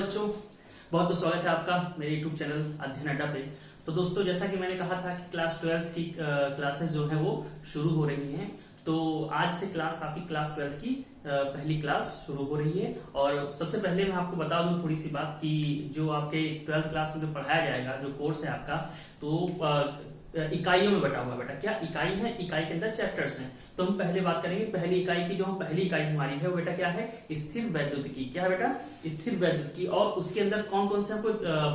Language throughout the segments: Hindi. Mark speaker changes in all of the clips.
Speaker 1: बच्चों, बहुत बहुत स्वागत है आपका मेरे यूट्यूब चैनल अध्ययन अड्डा पे। तो दोस्तों, जैसा कि मैंने कहा था कि क्लास 12th की क्लासेस जो है वो शुरू हो रही हैं। तो आज से आपकी क्लास 12th की पहली क्लास शुरू हो रही है। और सबसे पहले मैं आपको बता दूं थोड़ी सी बात कि जो आपके 12th क्लास में जो पढ़ाया जाएगा, जो कोर्स है आपका, तो इकाइयों में बटा हुआ है। बेटा क्या इकाई है? इकाई के अंदर चैप्टर्स हैं। तो हम पहले बात करेंगे पहली इकाई की। जो हम पहली इकाई हमारी है वो बेटा क्या है? स्थिर वैद्युतिकी। क्या है बेटा? स्थिर वैद्युतिकी। और उसके अंदर कौन कौन से हमको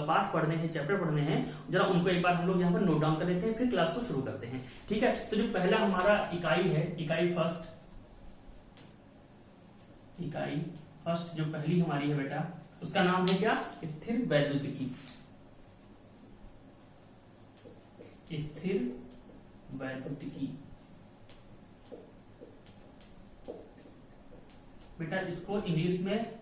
Speaker 1: पाठ पढ़ने हैं, चैप्टर पढ़ने हैं, जरा उनको एक बार हम लोग यहाँ पर नोट डाउन कर लेते हैं, फिर क्लास को शुरू करते हैं। ठीक है। तो जो पहला हमारा इकाई है, इकाई फर्स्ट जो पहली हमारी है बेटा, उसका नाम है क्या? स्थिर वैद्युतिकी। स्थिर वैद्युतिकी। बेटा इसको इंग्लिश में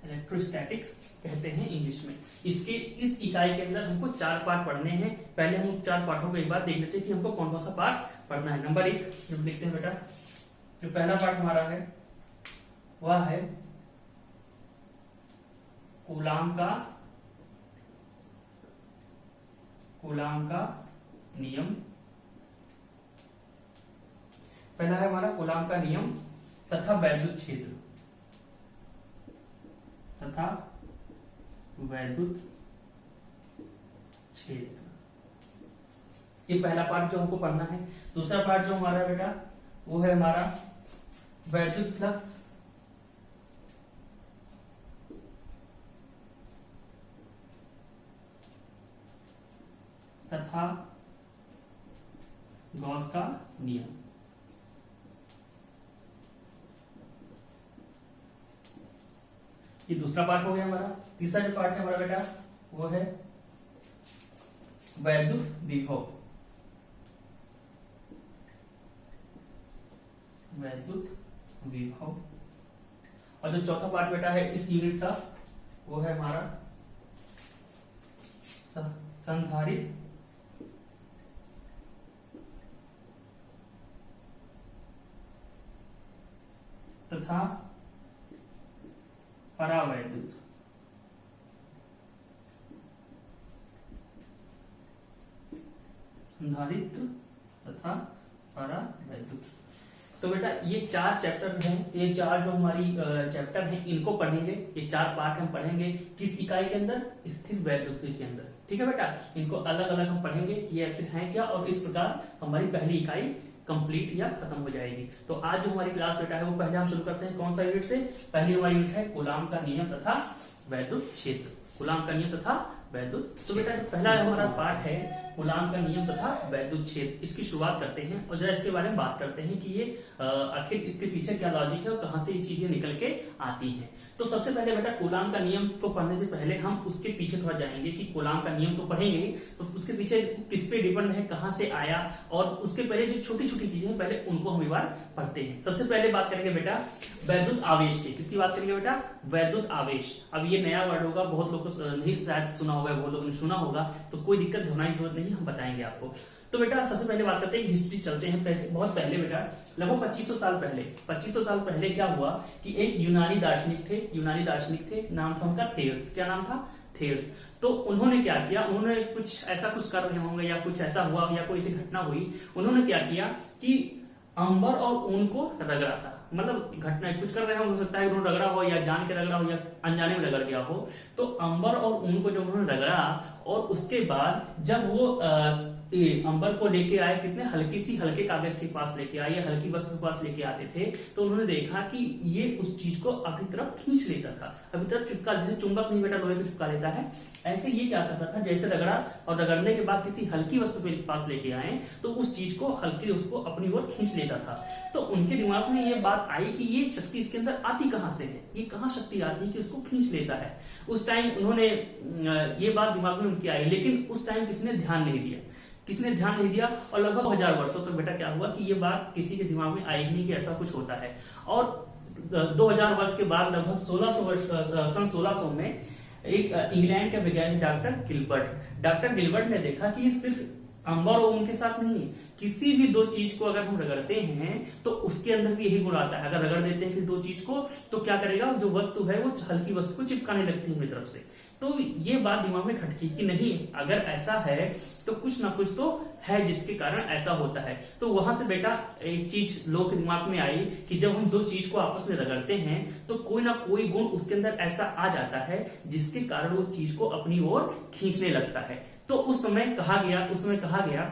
Speaker 1: इलेक्ट्रोस्टैटिक्स कहते हैं इंग्लिश में। इस इकाई के अंदर हमको 4 पाठ पढ़ने हैं। पहले हम 4 पाठों को एक बार देख लेते हैं कि हमको कौन कौन सा पाठ पढ़ना है। नंबर 1 जब लिखते हैं बेटा, जो पहला पाठ हमारा है वह है कूलाम का नियम। पहला है हमारा कूलाम का नियम तथा वैद्युत क्षेत्र ये पहला पाठ जो हमको पढ़ना है। दूसरा पाठ जो हमारा है बेटा वो है हमारा वैद्युत फ्लक्स तथा गॉस का नियम। ये दूसरा पार्ट हो गया हमारा। तीसरा जो पार्ट है हमारा बेटा वो है वैद्युत विभव। और जो चौथा पार्ट बेटा है इस यूनिट का वो है हमारा संधारित्र तथा परावैद्युत। संधारित्र तथा परावैद्युत। तो बेटा ये 4 चैप्टर हैं। ये 4 जो हमारी चैप्टर हैं इनको पढ़ेंगे। ये 4 पार्ट हम पढ़ेंगे किस इकाई के अंदर? स्थिर वैद्युतिकी के अंदर। ठीक है बेटा, इनको अलग अलग हम पढ़ेंगे कि ये आखिर है क्या, और इस प्रकार हमारी पहली इकाई कंप्लीट या खत्म हो जाएगी। तो आज जो हमारी क्लास बेटा है वो पहले हम शुरू करते हैं कौन सा यूनिट से? पहली हमारी यूनिट है कूलाम का नियम तथा वैद्युत क्षेत्र। कूलाम का नियम तथा वैद्युत। तो बेटा पहला हमारा पाठ है कूलाम का नियम तथा वैद्युत क्षेत्र। इसकी शुरुआत करते हैं और जरा इसके बारे में बात करते हैं कि ये आखिर इसके पीछे क्या लॉजिक है और कहां से ये चीजें निकल के आती हैं। तो सबसे पहले बेटा कूलाम का नियम को पढ़ने से पहले हम उसके पीछे थोड़ा जाएंगे कि कूलाम का नियम तो पढ़ेंगे, तो उसके पीछे किस पे डिपेंड है, कहां से आया, और उसके पहले जो छोटी छोटी चीजें हैं पहले उनको हम एक बार पढ़ते हैं। सबसे पहले बात करेंगे बेटा वैद्युत आवेश की। किसकी बात करेंगे बेटा? वैद्युत आवेश। अब ये नया वर्ड होगा, बहुत लोग को नहीं शायद सुना होगा, बहुत लोगों ने सुना होगा, तो कोई दिक्कत घबराने की जरूरत नहीं, हम बताएंगे आपको। तो बेटा सबसे पहले बात करते हैं हिस्ट्री, चलते हैं बहुत पहले बेटा, लगभग 2500 साल पहले क्या हुआ कि एक यूनानी दार्शनिक थे, नाम था उनका थेल्स। क्या नाम था? थेल्स। तो उन्होंने क्या किया, उन्होंने कुछ ऐसा कुछ कर रहे होंगे या कुछ ऐसा हुआ या कोई ऐसी घटना हुई, उन्होंने क्या किया कि अंबर और ऊन को रगड़ा था। मतलब घटना कुछ कर रहे हो सकता है उन्होंने रगड़ा हो या जान के रगड़ा हो या अनजाने में रगड़ गया हो। तो अंबर और ऊन को जब उन्होंने रगड़ा और उसके बाद जब वो अंबर को लेके आए, कितने हल्के कागज के पास लेके आए या हल्की वस्तु के पास लेके आते थे, तो उन्होंने देखा कि ये उस चीज को अपनी तरफ खींच लेता था, अपनी तरफ चिपका। जैसे चुंबक नहीं बेटा लोहे को चिपका लेता है, ऐसे ये क्या करता था, जैसे रगड़ा और रगड़ने के बाद किसी हल्की वस्तु के पास लेके आए तो उस चीज को हल्की उसको अपनी ओर खींच लेता था। तो उनके दिमाग में ये बात आई कि ये शक्ति इसके अंदर आती कहां से है, ये कहां शक्ति आती है कि उसको खींच लेता है। उस टाइम उन्होंने ये बात दिमाग में उनकी आई, लेकिन उस टाइम किसने ध्यान नहीं दिया। और लगभग 1000 वर्षों तक बेटा क्या हुआ कि ये बात किसी के दिमाग में आई नहीं कि ऐसा कुछ होता है। और 2000 वर्ष के बाद लगभग सन 1600 में एक इंग्लैंड के वैज्ञानिक डॉक्टर गिलबर्ट ने देखा कि सिर्फ अंबर और ऊन के साथ नहीं है। किसी भी दो चीज को अगर हम रगड़ते हैं तो उसके अंदर भी यही गुण आता है। अगर रगड़ देते हैं कि दो चीज को तो क्या करेगा, जो वस्तु है वो हल्की वस्तु को चिपकाने लगती है अपनी तरफ से। तो ये बात दिमाग में खटकी कि नहीं, अगर ऐसा है तो कुछ ना कुछ तो है जिसके कारण ऐसा होता है। तो वहां से बेटा एक चीज लोगों के दिमाग में आई कि जब हम दो चीज को आपस में रगड़ते हैं तो कोई ना कोई गुण उसके अंदर ऐसा आ जाता है जिसके कारण वो चीज को अपनी ओर खींचने लगता है। तो उस समय कहा गया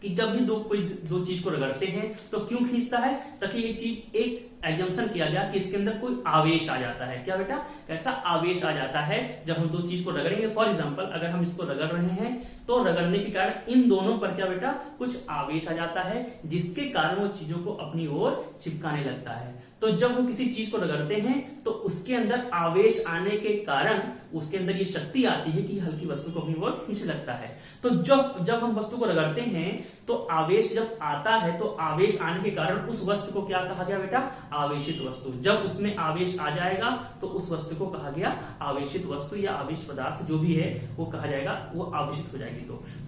Speaker 1: कि जब भी कोई दो चीज को रगड़ते हैं तो क्यों खींचता है, ताकि ये चीज एक एग्जम्पशन किया गया कि इसके अंदर कोई आवेश आ जाता है। क्या बेटा, कैसा आवेश आ जाता है जब हम दो चीज को रगड़ेंगे। फॉर एग्जांपल अगर हम इसको रगड़ रहे हैं तो रगड़ने के कारण इन दोनों पर क्या बेटा कुछ आवेश आ जाता है जिसके कारण वो चीजों को अपनी ओर चिपकाने लगता है। तो जब हम किसी चीज को रगड़ते हैं तो उसके अंदर आवेश आने के कारण उसके अंदर ये शक्ति आती है कि हल्की वस्तु को अपनी ओर खींच लगता है। तो जब हम वस्तु को रगड़ते हैं तो आवेश जब आता है तो आवेश आने के कारण उस वस्तु को क्या कहा गया बेटा, आवेशित वस्तु। जब उसमें आवेश आ जाएगा तो उस वस्तु को कहा गया आवेशित वस्तु या आवेश पदार्थ, जो भी है वो कहा जाएगा, वो आवेशित हो जाएगी।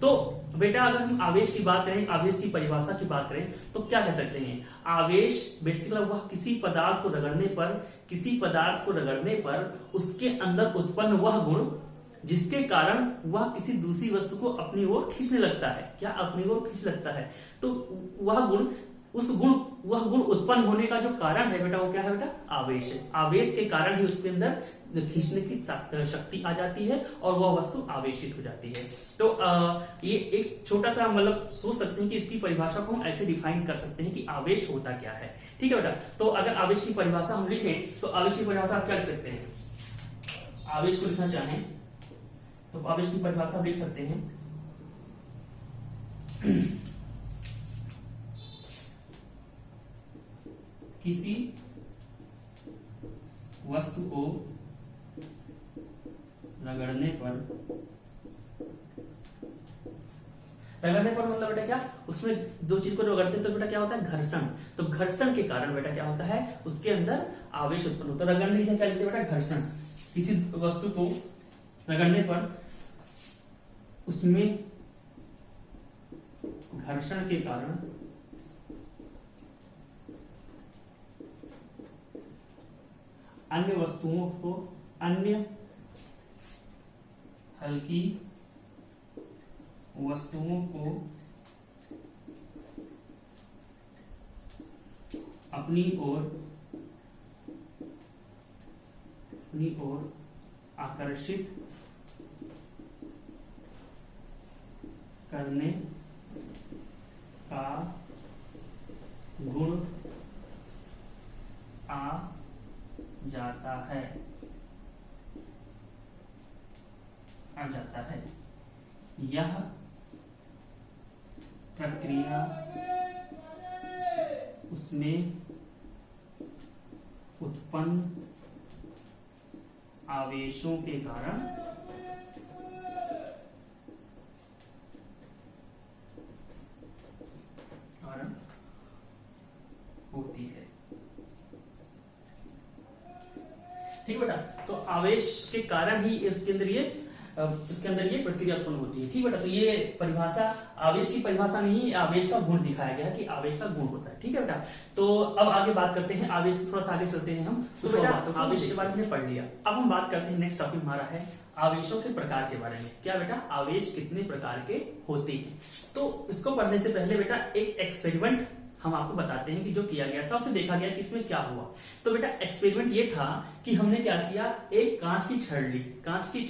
Speaker 1: तो बेटा अगर हम आवेश की बात करें, आवेश की परिभाषा की बात करें तो क्या कह सकते हैं, आवेश बेसिकली वह किसी पदार्थ को रगड़ने पर उसके अंदर उत्पन्न वह गुण जिसके कारण वह किसी दूसरी वस्तु को अपनी ओर खींचने लगता है। क्या, अपनी ओर खींच लगता है। तो वह गुण उत्पन्न होने का जो कारण है बेटा वो क्या है बेटा, आवेश है। आवेश के कारण ही उसके अंदर खींचने की शक्ति आ जाती है और वह वस्तु आवेशित हो जाती है। तो ये एक छोटा सा मतलब सोच सकते हैं कि इसकी परिभाषा को हम ऐसे डिफाइन कर सकते हैं कि आवेश होता क्या है। ठीक है बेटा, तो अगर आवेश की परिभाषा हम लिखें तो आवेश की परिभाषा आप क्या लिख सकते हैं, आवेश को लिखना चाहें तो आवेश की परिभाषा आप लिख सकते हैं किसी वस्तु को रगड़ने पर मतलब बेटा क्या, उसमें दो चीज को रगड़ते हैं तो बेटा क्या होता है, घर्षण। तो घर्षण के कारण बेटा क्या होता है, उसके अंदर आवेश उत्पन्न होता है। रगड़ने क्या कहते हैं बेटा, घर्षण। किसी वस्तु को रगड़ने पर उसमें घर्षण के कारण अन्य वस्तुओं को, अन्य हल्की वस्तुओं को अपनी ओर आकर्षित करने का गुण आ जाता है। यह प्रक्रिया उसमें उत्पन्न आवेशों के कारण होती है। ठीक बेटा, तो आवेश के कारण ही इसके अंदर ये प्रक्रिया उत्पन्न होती है। ठीक बेटा, तो ये परिभाषा आवेश की परिभाषा नहीं, आवेश का गुण दिखाया गया कि आवेश का गुण होता है। ठीक है बेटा, तो अब आगे बात करते हैं आवेश, थोड़ा सा आगे चलते हैं हम। तो बेटा आवेश के बारे में पढ़ लिया, अब हम बात करते हैं, नेक्स्ट टॉपिक हमारा है आवेशों के प्रकार के बारे में। क्या बेटा, आवेश कितने प्रकार के होते हैं। तो इसको पढ़ने से पहले बेटा एक एक्सपेरिमेंट हम आपको बताते हैं कि जो किया गया था और फिर देखा गया कि इसमें क्या हुआ। तो बेटा एक्सपेरिमेंट ये था कि हमने क्या किया, एक कांच की छड़ ली, कांच की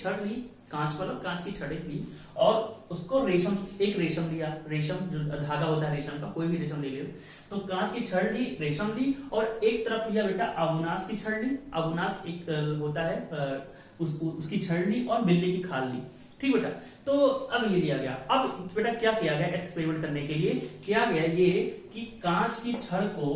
Speaker 1: छड़ ली और उसको एक रेशम लिया, रेशम जो धागा होता है रेशम का, कोई भी रेशम ले लियो। तो कांच की छड़ ली, रेशम ली और एक तरफ लिया बेटा अबुनास की छड़ ली। अबुनास एक होता है उसकी छड़ ली और बिल्ली की खाल ली। ठीक बेटा, तो अब ये लिया गया। अब बेटा क्या किया गया, एक्सपेरिमेंट करने के लिए किया गया ये कि कांच की छड़ को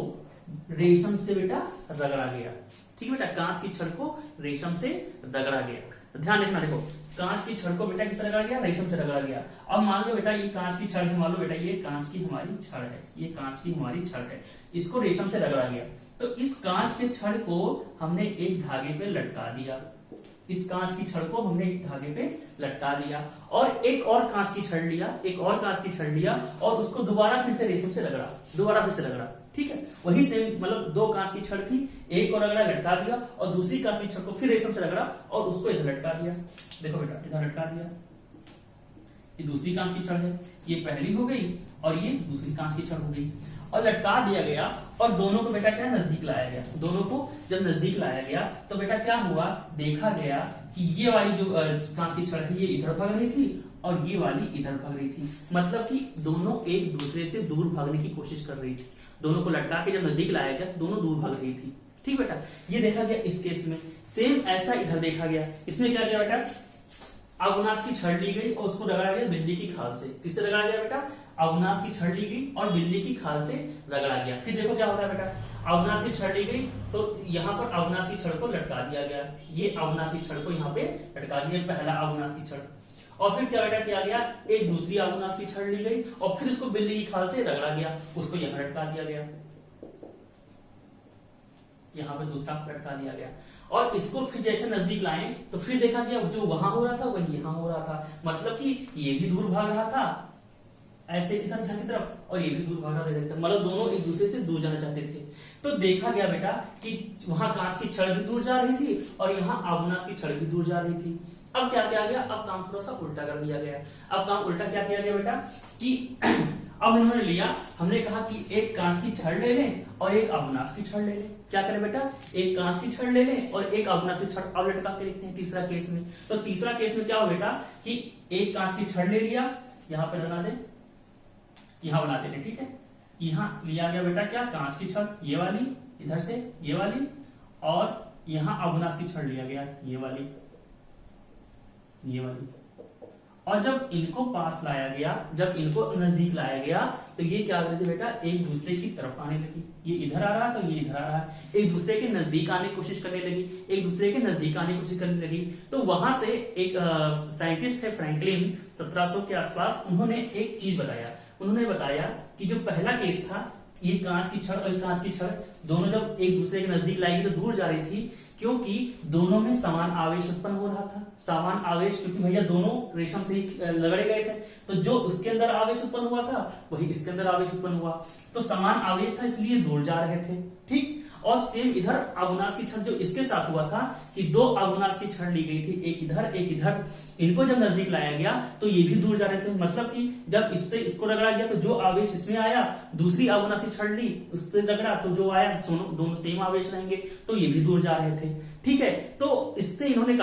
Speaker 1: रेशम से बेटा रगड़ा गया। ठीक बेटा, कांच की छड़ को रेशम से रगड़ा गया। ध्यान रखना, देखो कांच की छड़ को बेटा किससे रगड़ा गया, रेशम से रगड़ा गया। अब मान लो बेटा ये कांच की छड़ है, मान लो बेटा ये कांच की हमारी छड़ है, ये कांच की हमारी छड़ है, इसको रेशम से रगड़ा गया। तो इस कांच के छड़ को हमने एक धागे पे लटका दिया। इस कांच की छड़ को हमने एक धागे पे लटका दिया और एक और कांच की छड़ लिया, एक और कांच की छड़ लिया और उसको दोबारा फिर से रेशम से रगड़ा, दोबारा फिर से रगड़ा, ठीक है। वही सेम, मतलब दो कांच की छड़ थी, एक और रगड़ा, लटका दिया और दूसरी कांच की छड़ को फिर रेशम से रगड़ा और उसको इधर लटका दिया। देखो बेटा, इधर लटका दिया, ये दूसरी कांच की छड़ है, ये पहली हो गई और ये दूसरी कांच की छड़ हो गई और लटका दिया गया और दोनों को बेटा क्या नजदीक लाया गया। दोनों को जब नजदीक लाया गया तो बेटा क्या हुआ, देखा गया कि ये वाली जो कांच की छड़ है ये इधर भाग रही थी और ये वाली इधर भाग रही थी, मतलब कि दोनों एक दूसरे से दूर भागने की कोशिश कर रही थी। दोनों को लटका के जब नजदीक लाया गया तो दोनों दूर भाग रही थी, ठीक बेटा। ये देखा गया इस केस में। सेम ऐसा इधर देखा गया, इसमें क्या किया बेटा, अगुनास की छड़ ली गई और उसको रगड़ा गया बिल्ली की खाल से। किससे रगड़ा गया बेटा, अगुनास की छड़ ली गई और बिल्ली की खाल से रगड़ा गया। फिर देखो क्या होता है बेटा, अगुनास की छड़ ली गई तो यहाँ पर अगुनास की छड़ को लटका दिया गया, ये अगुनास की छड़ को यहाँ पे लटका दिया, पहला अगुनास की छड़। और फिर क्या बेटा किया गया, एक दूसरी अगुनास की छड़ ली गई और फिर उसको बिल्ली की खाल से रगड़ा गया, उसको यहाँ लटका दिया गया, यहाँ पे दूसरा लटका दिया गया। और इसको फिर जैसे नजदीक लाए तो फिर देखा गया जो वहां हो रहा था वही यहाँ हो रहा था, मतलब कि ये भी दूर भाग रहा था ऐसे इधर की तरफ और ये भी दूर भाग रहा था, मतलब दोनों एक दूसरे से दूर जाना चाहते थे। तो देखा गया बेटा कि वहां कांच की छड़ भी दूर जा रही थी और यहाँ अगुनास की छड़ भी दूर जा रही थी। अब क्या किया गया, अब काम थोड़ा सा उल्टा कर दिया गया। अब काम उल्टा क्या किया गया बेटा कि अब इन्होंने लिया, हमने कहा कि एक कांच की छड़ ले लें और एक अगुनास की छड़ ले लें। क्या करें बेटा, एक कांच की छड़ ले लें और एक अगुनास की छड़। अब लटका के देखते हैं तीसरा केस में। तो तीसरा केस में क्या हो बेटा कि एक कांच की छड़ ले लिया, यहाँ पे बना दे, यहाँ बना देंगे, ठीक है। यहाँ लिया गया बेटा क्या, कांच की छड़, ये वाली इधर से, ये वाली, और यहाँ अगुनास की छड़ लिया गया, ये वाली, ये वाली। और जब इनको पास लाया गया, जब इनको नजदीक लाया गया तो ये क्या कर रहे थे बेटा, एक दूसरे की तरफ आने लगी। ये इधर आ रहा तो ये इधर आ रहा है, एक दूसरे के नजदीक आने की कोशिश करने लगी, एक दूसरे के नजदीक आने की कोशिश करने लगी। तो वहां से एक साइंटिस्ट है फ्रैंकलिन, 1700 के आसपास, उन्होंने एक चीज बताया। उन्होंने बताया कि जो पहला केस था, ये कांच की छड़ और कांच की छड़ दोनों जब एक दूसरे के नजदीक लाई तो दूर जा रही थी, क्योंकि दोनों में समान आवेश उत्पन्न हो रहा था। समान आवेश, क्योंकि भैया दोनों रेशम से लगड़े गए थे, तो जो उसके अंदर आवेश उत्पन्न हुआ था वही इसके अंदर आवेश उत्पन्न हुआ, तो समान आवेश था, इसलिए दूर जा रहे थे, ठीक। और सेम इधर अगुनास की छड़ जो इसके साथ हुआ था कि दो अगुनास की छड़ ली गई थी, एक इधर एक इधर, इनको जब नजदीक लाया गया तो ये भी दूर जा रहे थे। मतलब कि जब इससे इसको रगड़ा गया तो जो आवेश इसमें आया, दूसरी अगुनास की छड़ ली उससे रगड़ा तो जो आया दोनों सेम आवेश रहेंगे, तो ये भी दूर जा रहे थे, ठीक है। तो इससे इन्होंने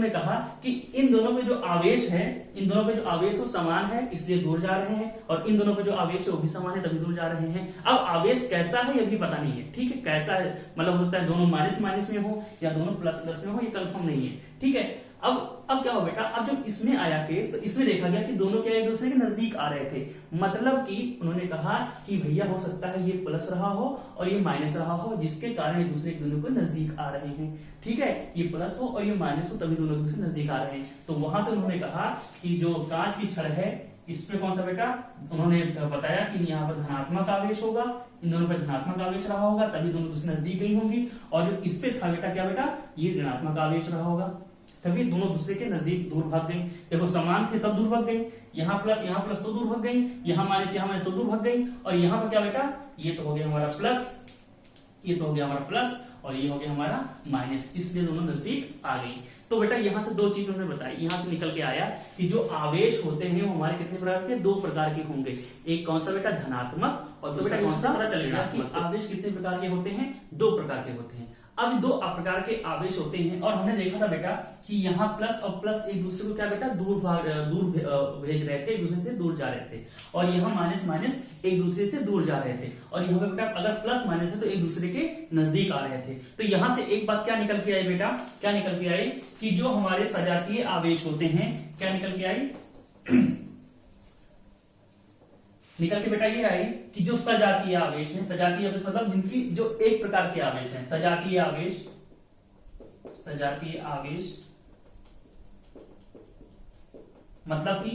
Speaker 1: कहा कि इन दोनों पे जो आवेश है, इन दोनों पे जो आवेश वो समान है इसलिए दूर जा रहे हैं, और इन दोनों पे जो आवेश है वो भी समान है तभी दूर जा रहे हैं। अब आवेश कैसा है ये भी पता नहीं है, ठीक है, कैसा है, मतलब हो सकता है दोनों माइनस माइनस में हो या दोनों प्लस प्लस में हो, ये कंफर्म नहीं है, ठीक है। अब क्या हो बेटा, अब जब इसमें आया केस तो इसमें देखा गया कि दोनों क्या एक दूसरे के नजदीक आ रहे थे, मतलब कि उन्होंने कहा कि भैया हो सकता है ये प्लस रहा हो और ये माइनस रहा हो, जिसके कारण एक दूसरे दोनों को नजदीक आ रहे हैं, ठीक है। ये प्लस हो और ये माइनस हो तभी दोनों एक दूसरे नजदीक आ रहे हैं। तो वहां से उन्होंने कहा कि जो कांच की छड़ है इस पे कौन सा बेटा, उन्होंने बताया कि यहाँ पर धनात्मक आवेश होगा, इन दोनों पर धनात्मक आवेश रहा होगा तभी दोनों दूसरे नजदीक गई होंगी, और जो इस पे था बेटा क्या बेटा, ये ऋणात्मक आवेश रहा होगा तभी दोनों दूसरे के नजदीक दूर भाग गई। देखो समान थे तब दूर भाग गई, यहाँ प्लस तो दूर भाग गई, यहाँ माइनस तो दूर भाग गई, और यहाँ पर क्या बेटा, ये तो हो गया हमारा प्लस, ये तो हो गया हमारा प्लस, और ये हो गया हमारा माइनस, इसलिए दोनों नजदीक आ गई। तो बेटा यहाँ से दो चीज उन्होंने बताई, यहाँ से निकल के आया कि जो आवेश होते हैं वो हमारे कितने प्रकार के, दो प्रकार के होंगे। एक कौन सा बेटा, धनात्मक, और दूसरा कौन सा, पता चलेगा कि आवेश कितने प्रकार के होते हैं, दो प्रकार के होते हैं। अब दो प्रकार के आवेश होते हैं, और हमने देखा था बेटा कि यहाँ प्लस और प्लस एक दूसरे को क्या बेटा दूर भेज रहे थे, एक दूसरे से दूर जा रहे थे, और यहाँ माइनस माइनस एक दूसरे से दूर जा रहे थे, और यहाँ पे बेटा अगर प्लस माइनस है तो एक दूसरे के नजदीक आ रहे थे। तो यहाँ से एक बात क्या निकल के आई बेटा, क्या निकल के आई कि जो हमारे सजातीय आवेश होते हैं, क्या निकल के आई निकल के बेटा ये आई कि जो सजातीय आवेश है, सजातीय आवेश मतलब जिनकी जो एक प्रकार के आवेश हैं, सजातीय आवेश मतलब कि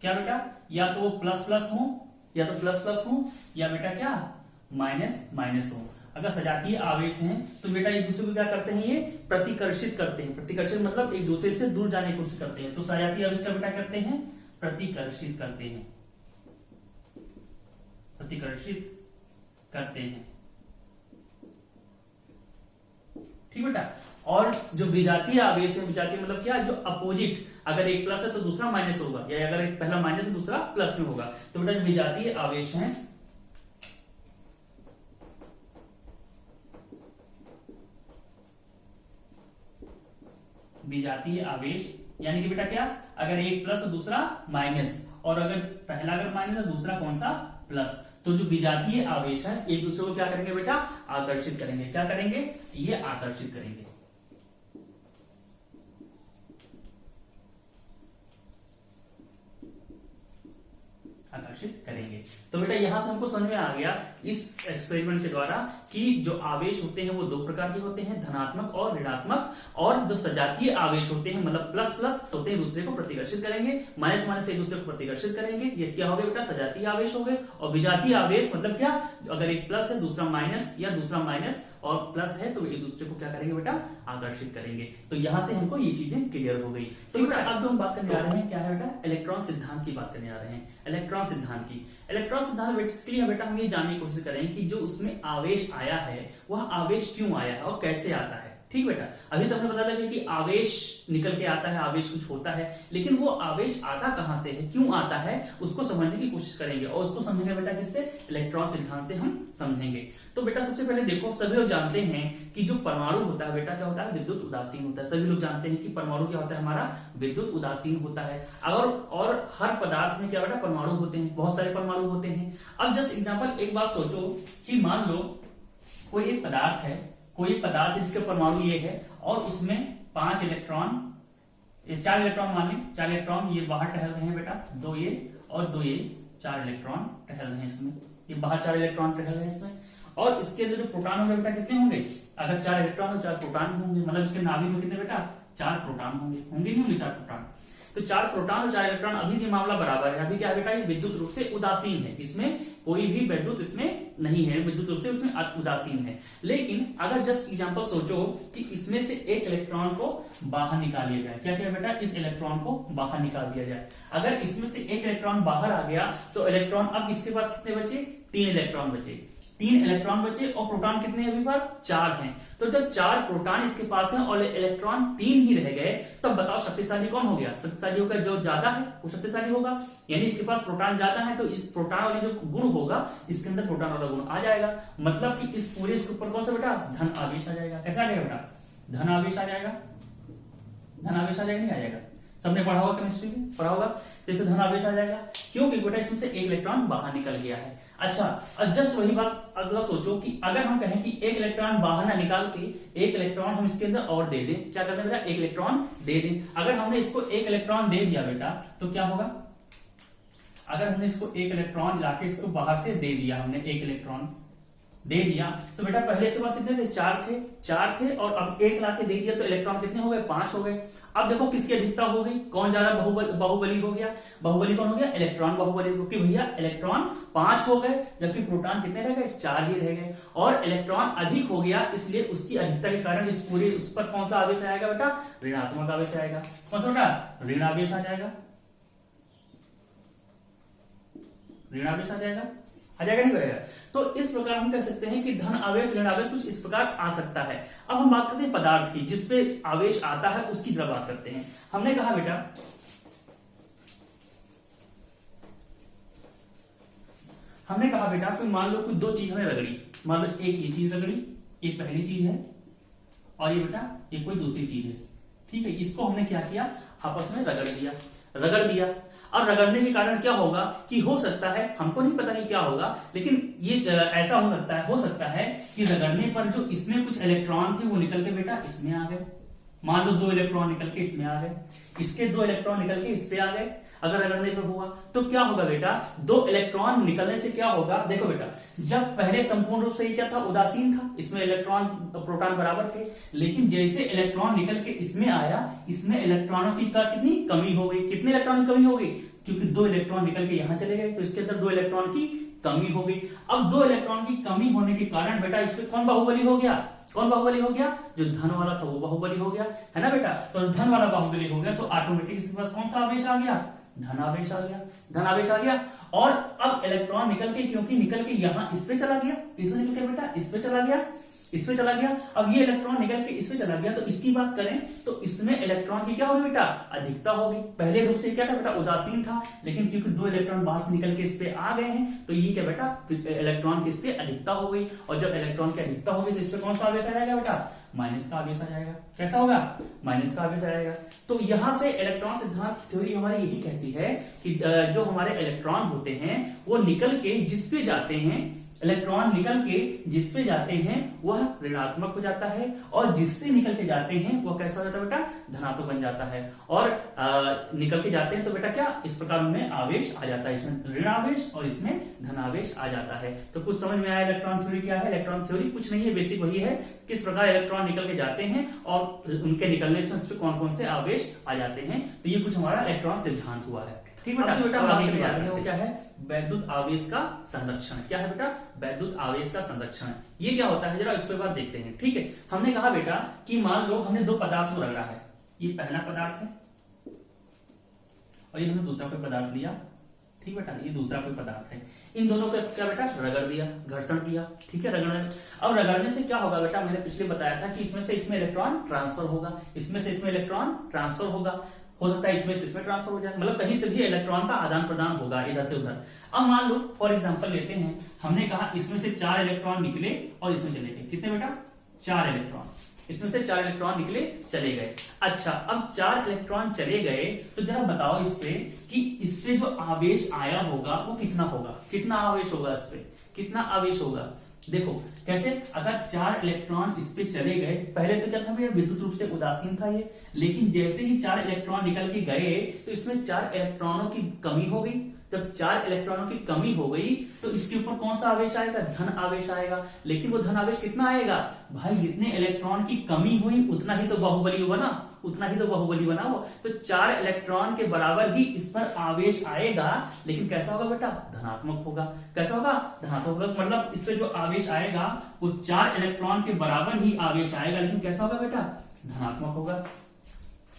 Speaker 1: क्या बेटा, या तो वो प्लस प्लस हो, या तो प्लस प्लस हो, या बेटा क्या माइनस माइनस हो। अगर सजातीय आवेश हैं तो बेटा एक दूसरे को क्या करते हैं, ये प्रतिकर्षित करते हैं। प्रतिकर्षित मतलब एक दूसरे से दूर जाने की कोशिश करते हैं। तो सजातीय आवेश का बेटा करते हैं, प्रतिकर्षित करते हैं, प्रतिकर्षित करते हैं। ठीक बेटा। और जो विजातीय आवेश है, विजातीय मतलब क्या, जो अपोजिट, अगर एक प्लस है तो दूसरा माइनस होगा, या अगर एक पहला माइनस है दूसरा प्लस में होगा। तो बेटा जो विजातीय आवेश है, विजातीय आवेश यानी कि बेटा क्या, अगर एक प्लस तो दूसरा माइनस, और अगर पहला अगर माइनस तो दूसरा कौन सा, प्लस। तो जो विजातीय आवेश है एक दूसरे को क्या करेंगे बेटा, आकर्षित करेंगे। क्या करेंगे, ये आकर्षित करेंगे। आकर्षित करेंगे। तो बेटा यहां से हमको समझ में आ गया इस एक्सपेरिमेंट के द्वारा कि जो आवेश होते हैं वो दो प्रकार के होते हैं, धनात्मक और ऋणात्मक। और जो सजातीय आवेश होते हैं मतलब प्लस प्लस होते हैं, दूसरे को प्रतिकर्षित करेंगे, माइनस माइनस एक दूसरे को प्रतिकर्षित करेंगे। ये क्या हो गया बेटा, सजातीय आवेश हो गए। और विजातीय आवेश मतलब क्या, अगर एक प्लस है दूसरा माइनस, या दूसरा माइनस और प्लस है तो एक दूसरे को क्या करेंगे बेटा, आकर्षित करेंगे। तो यहां से हमको ये चीजें क्लियर हो गई। तो बेटा अब जो हम बात करने जा रहे हैं क्या है बेटा, इलेक्ट्रॉन सिद्धांत की बात करने जा रहे हैं। इलेक्ट्रॉन सिद्धांत की, इलेक्ट्रॉन सिद्धांत बेसिकली बेटा हम ये जानने की कोशिश करेंगे कि जो उसमें आवेश आया है वह आवेश क्यों आया है और कैसे आता है। ठीक बेटा, अभी तक हमें पता लगा कि आवेश निकल के आता है, आवेश कुछ होता है, लेकिन वो आवेश आता कहां से है, क्यों आता है, उसको समझने की कोशिश करेंगे। और उसको समझेंगे बेटा किससे, इलेक्ट्रॉन सिद्धांत से हम समझेंगे। तो बेटा सबसे पहले देखो, सभी लोग जानते हैं कि जो परमाणु होता है बेटा क्या होता है, विद्युत उदासीन होता है। सभी लोग जानते हैं कि परमाणु क्या होता है, हमारा विद्युत उदासीन होता है। और हर पदार्थ में क्या बेटा, परमाणु होते हैं, बहुत सारे परमाणु होते हैं। अब जस्ट एग्जाम्पल, एक बात सोचो कि मान लो कोई एक पदार्थ है, कोई पदार्थ जिसके परमाणु ये है और उसमें 5 इलेक्ट्रॉन, 4 इलेक्ट्रॉन माने, 4 इलेक्ट्रॉन ये बाहर टहल रहे हैं बेटा, 2 ये और 2 ये, 4 इलेक्ट्रॉन टहल रहे हैं इसमें, ये बाहर 4 इलेक्ट्रॉन टहल रहे हैं इसमें। और इसके अंदर जो प्रोटॉन होंगे बेटा कितने होंगे, अगर 4 इलेक्ट्रॉन हो 4 प्रोटॉन होंगे, मतलब इसके नाभिक में कितने बेटा, 4 प्रोटॉन होंगे, नहीं होंगे 4 प्रोटॉन। तो 4 प्रोटॉन और 4 इलेक्ट्रॉन, अभी ये मामला बराबर है। अभी क्या है बेटा, ये विद्युत रूप से उदासीन है, इसमें कोई भी विद्युत इसमें नहीं है, विद्युत रूप से उसमें उदासीन है। लेकिन अगर जस्ट एग्जांपल सोचो कि इसमें से एक इलेक्ट्रॉन को बाहर निकाल लिया जाए, क्या क्या बेटा, इस इलेक्ट्रॉन को बाहर निकाल दिया जाए। अगर इसमें से एक इलेक्ट्रॉन बाहर आ गया तो इलेक्ट्रॉन, अब इसके पास कितने बचे, 3 इलेक्ट्रॉन बचे, 3 इलेक्ट्रॉन बचे और प्रोटॉन कितने अभी पर 4 हैं। तो जब 4 प्रोटॉन इसके पास हैं और इलेक्ट्रॉन 3 ही रह गए, तब बताओ शक्तिशाली कौन हो गया, शक्तिशाली होगा जो ज्यादा है वो शक्तिशाली होगा। यानी इसके पास प्रोटॉन ज्यादा है तो इस प्रोटॉन वाले जो गुण होगा इसके अंदर प्रोटॉन वाला गुण आ जाएगा। मतलब कि इस पूरे इसके ऊपर कौन सा बेटा, धन आवेश आ जाएगा। कैसा आ जाएगा बेटा, धन आवेश आ जाएगा। धन आवेश आ जाएगा, नहीं आ जाएगा, सबने पढ़ा होगा केमिस्ट्री में, पढ़ा होगा। जैसे धन आवेश आ जाएगा, क्योंकि बेटा इसमें से एक इलेक्ट्रॉन बाहर निकल गया है। अच्छा, अब जस्ट वही बात अगला सोचो कि अगर हम कहें कि एक इलेक्ट्रॉन बाहर ना निकाल के एक इलेक्ट्रॉन हम इसके अंदर और दे दें, क्या करते हैं बेटा, एक इलेक्ट्रॉन दे दें। अगर हमने इसको एक इलेक्ट्रॉन दे दिया बेटा तो क्या होगा, अगर हमने इसको एक इलेक्ट्रॉन लाके इसको बाहर से दे दिया, हमने एक इलेक्ट्रॉन दे दिया तो बेटा पहले इसके बाद कितने थे, 4 थे और अब एक लाके दे दिया तो इलेक्ट्रॉन कितने हो गए, 5 हो गए। अब देखो किसकी अधिकता हो गई, कौन ज्यादा बाहुबली हो गया, बाहुबली कौन हो गया, इलेक्ट्रॉन बाहुबली, क्योंकि भैया इलेक्ट्रॉन 5 हो गए जबकि प्रोटॉन कितने रह गए, 4 ही रह गए। और इलेक्ट्रॉन अधिक हो गया इसलिए उसकी अधिकता के कारण इस पूरे उस पर कौन सा आवेश आएगा बेटा, ऋणात्मक आवेश आएगा। कौन सा बेटा, ऋण आवेश आ जाएगा, ऋण आवेश आ जाएगा, नहीं करेगा। तो इस प्रकार हम कह सकते हैं कि धन आवेश ऋण आवेश कुछ इस प्रकार आ सकता है। अब हम बात करते हैं पदार्थ की, जिसपे आवेश आता है उसकी तरफ बात करते हैं। हमने कहा बेटा कि मान लो कुछ 2 चीज हमें रगड़ी, मान लो एक ये चीज रगड़ी, एक पहली चीज है और ये बेटा ये कोई दूसरी चीज है। ठीक है, इसको हमने क्या किया, आपस में रगड़ दिया। अब रगड़ने के कारण क्या होगा कि हो सकता है, हमको नहीं पता कि क्या होगा, लेकिन ये ऐसा हो सकता है कि रगड़ने पर जो इसमें कुछ इलेक्ट्रॉन थे वो निकल के बेटा इसमें आ गए। मान लो 2 इलेक्ट्रॉन निकल के इसमें आ गए, इसके 2 इलेक्ट्रॉन निकल के इस पे आ गए। अगर रगड़ने पर हुआ तो क्या होगा बेटा, 2 इलेक्ट्रॉन निकलने से क्या होगा, देखो बेटा जब पहले संपूर्ण रूप से क्या था, उदासीन था, इसमें इलेक्ट्रॉन प्रोटॉन बराबर थे। लेकिन जैसे इलेक्ट्रॉन निकल के इसमें आया, इसमें इलेक्ट्रॉनों की कितनी कमी हो गई, कितने इलेक्ट्रॉन की कमी हो गई, क्योंकि 2 इलेक्ट्रॉन निकल के यहां चले गए तो इसके अंदर 2 इलेक्ट्रॉन की कमी हो गई। अब 2 इलेक्ट्रॉन की कमी होने के कारण बेटा इस पे कौन बाहुबली हो गया, कौन बाहुबली हो गया, जो धन वाला था वो बाहुबली हो गया, है ना बेटा। तो धन वाला बाहुबली हो गया तो ऑटोमेटिक इसके पास कौन सा आवेश आ गया, धनावेश आ गया, धनावेश आ गया। और अब इलेक्ट्रॉन निकल के, क्योंकि निकल के यहां इस पे चला गया, इसमें निकल के बेटा इस पे चला गया, इस पे चला गया। अब ये इलेक्ट्रॉन निकल के इस पे चला गया, तो इसकी बात करें तो इसमें इलेक्ट्रॉन की क्या होगी बेटा, अधिकता होगी। पहले रूप से क्या था बेटा, उदासीन था, लेकिन क्योंकि 2 इलेक्ट्रॉन बाहर से निकल के इस पे आ गए हैं तो ये क्या बेटा, इलेक्ट्रॉन की इस पे अधिकता हो गई। और जब इलेक्ट्रॉन की अधिकता होगी तो इस पे कौन सा आवेश आ जाएगा बेटा, माइनस का आवेश आ जाएगा। कैसा होगा, माइनस का आवेश आ जाएगा। तो यहां से इलेक्ट्रॉन सिद्धांत थ्योरी हमारी यही कहती है कि जो हमारे इलेक्ट्रॉन होते हैं वो निकल के जिस पे जाते हैं, इलेक्ट्रॉन निकल के जिस पे जाते हैं वह ऋणात्मक हो जाता है, और जिससे निकल के जाते हैं वह कैसा हो जाता है बेटा, धनात्मक बन जाता है। और निकल के जाते हैं तो बेटा क्या, इस प्रकार उनमें आवेश आ जाता है, इसमें ऋण आवेश और इसमें धनावेश आ जाता है। तो कुछ समझ में आया इलेक्ट्रॉन थ्योरी क्या है। इलेक्ट्रॉन थ्योरी कुछ नहीं है, बेसिक वही है, किस प्रकार इलेक्ट्रॉन निकल के जाते हैं और उनके निकलने से उस पर कौन कौन से आवेश आ जाते हैं। तो ये कुछ हमारा इलेक्ट्रॉन सिद्धांत हुआ है। ठीक बेटा, बेटा आगे की बात है वो क्या है, वैद्युत आवेश का संरक्षण। क्या है बेटा, वैद्युत आवेश का संरक्षण। ये क्या होता है जरा इसको एक बार देखते हैं। ठीक है, हमने कहा बेटा कि मान लो हमने 2 पदार्थ को रगड़ा है, ये पहला पदार्थ है और ये हमने दूसरा कोई पदार्थ लिया। ठीक बेटा, ये दूसरा कोई पदार्थ है, इन दोनों को क्या बेटा, रगड़ दिया, घर्षण किया। ठीक है, रगड़ने, अब रगड़ने से क्या होगा बेटा, मैंने पिछले बताया था कि इसमें से इसमें इलेक्ट्रॉन ट्रांसफर होगा, इसमें से इसमें इलेक्ट्रॉन ट्रांसफर होगा, हो सकता है इसमें से इसमें ट्रांसफर हो जाए, मतलब कहीं से भी इलेक्ट्रॉन का आदान प्रदान होगा इधर से उधर। अब मान लो फॉर एग्जांपल लेते हैं, हमने कहा इसमें से 4 इलेक्ट्रॉन निकले और इसमें चले गए। कितने बेटा, 4 इलेक्ट्रॉन, इसमें से 4 इलेक्ट्रॉन निकले चले गए। अच्छा, अब 4 इलेक्ट्रॉन चले गए तो जरा बताओ इस पे कि इस पे जो आवेश आया होगा वो कितना होगा, कितना आवेश होगा, इस पे कितना आवेश होगा। देखो कैसे, अगर 4 इलेक्ट्रॉन इस पे चले गए, पहले तो क्या था भैया, विद्युत रूप से उदासीन था ये, लेकिन जैसे ही 4 इलेक्ट्रॉन निकल के गए तो इसमें 4 इलेक्ट्रॉनों की कमी हो गई। जब 4 इलेक्ट्रॉनों की कमी हो गई तो इसके ऊपर कौन सा आवेश आएगा, धन आवेश आएगा। लेकिन वो धन आवेश कितना आएगा भाई, जितने इलेक्ट्रॉन की कमी हुई उतना ही तो बाहुबली बना, उतना ही तो बाहुबली बना वो। तो 4 इलेक्ट्रॉन के बराबर ही इस पर आवेश आएगा, लेकिन कैसा होगा बेटा, धनात्मक होगा। कैसा होगा, धनात्मक होगा। मतलब इस पे जो आवेश आएगा वो 4 इलेक्ट्रॉन के बराबर ही आवेश आएगा, लेकिन कैसा होगा बेटा, धनात्मक होगा।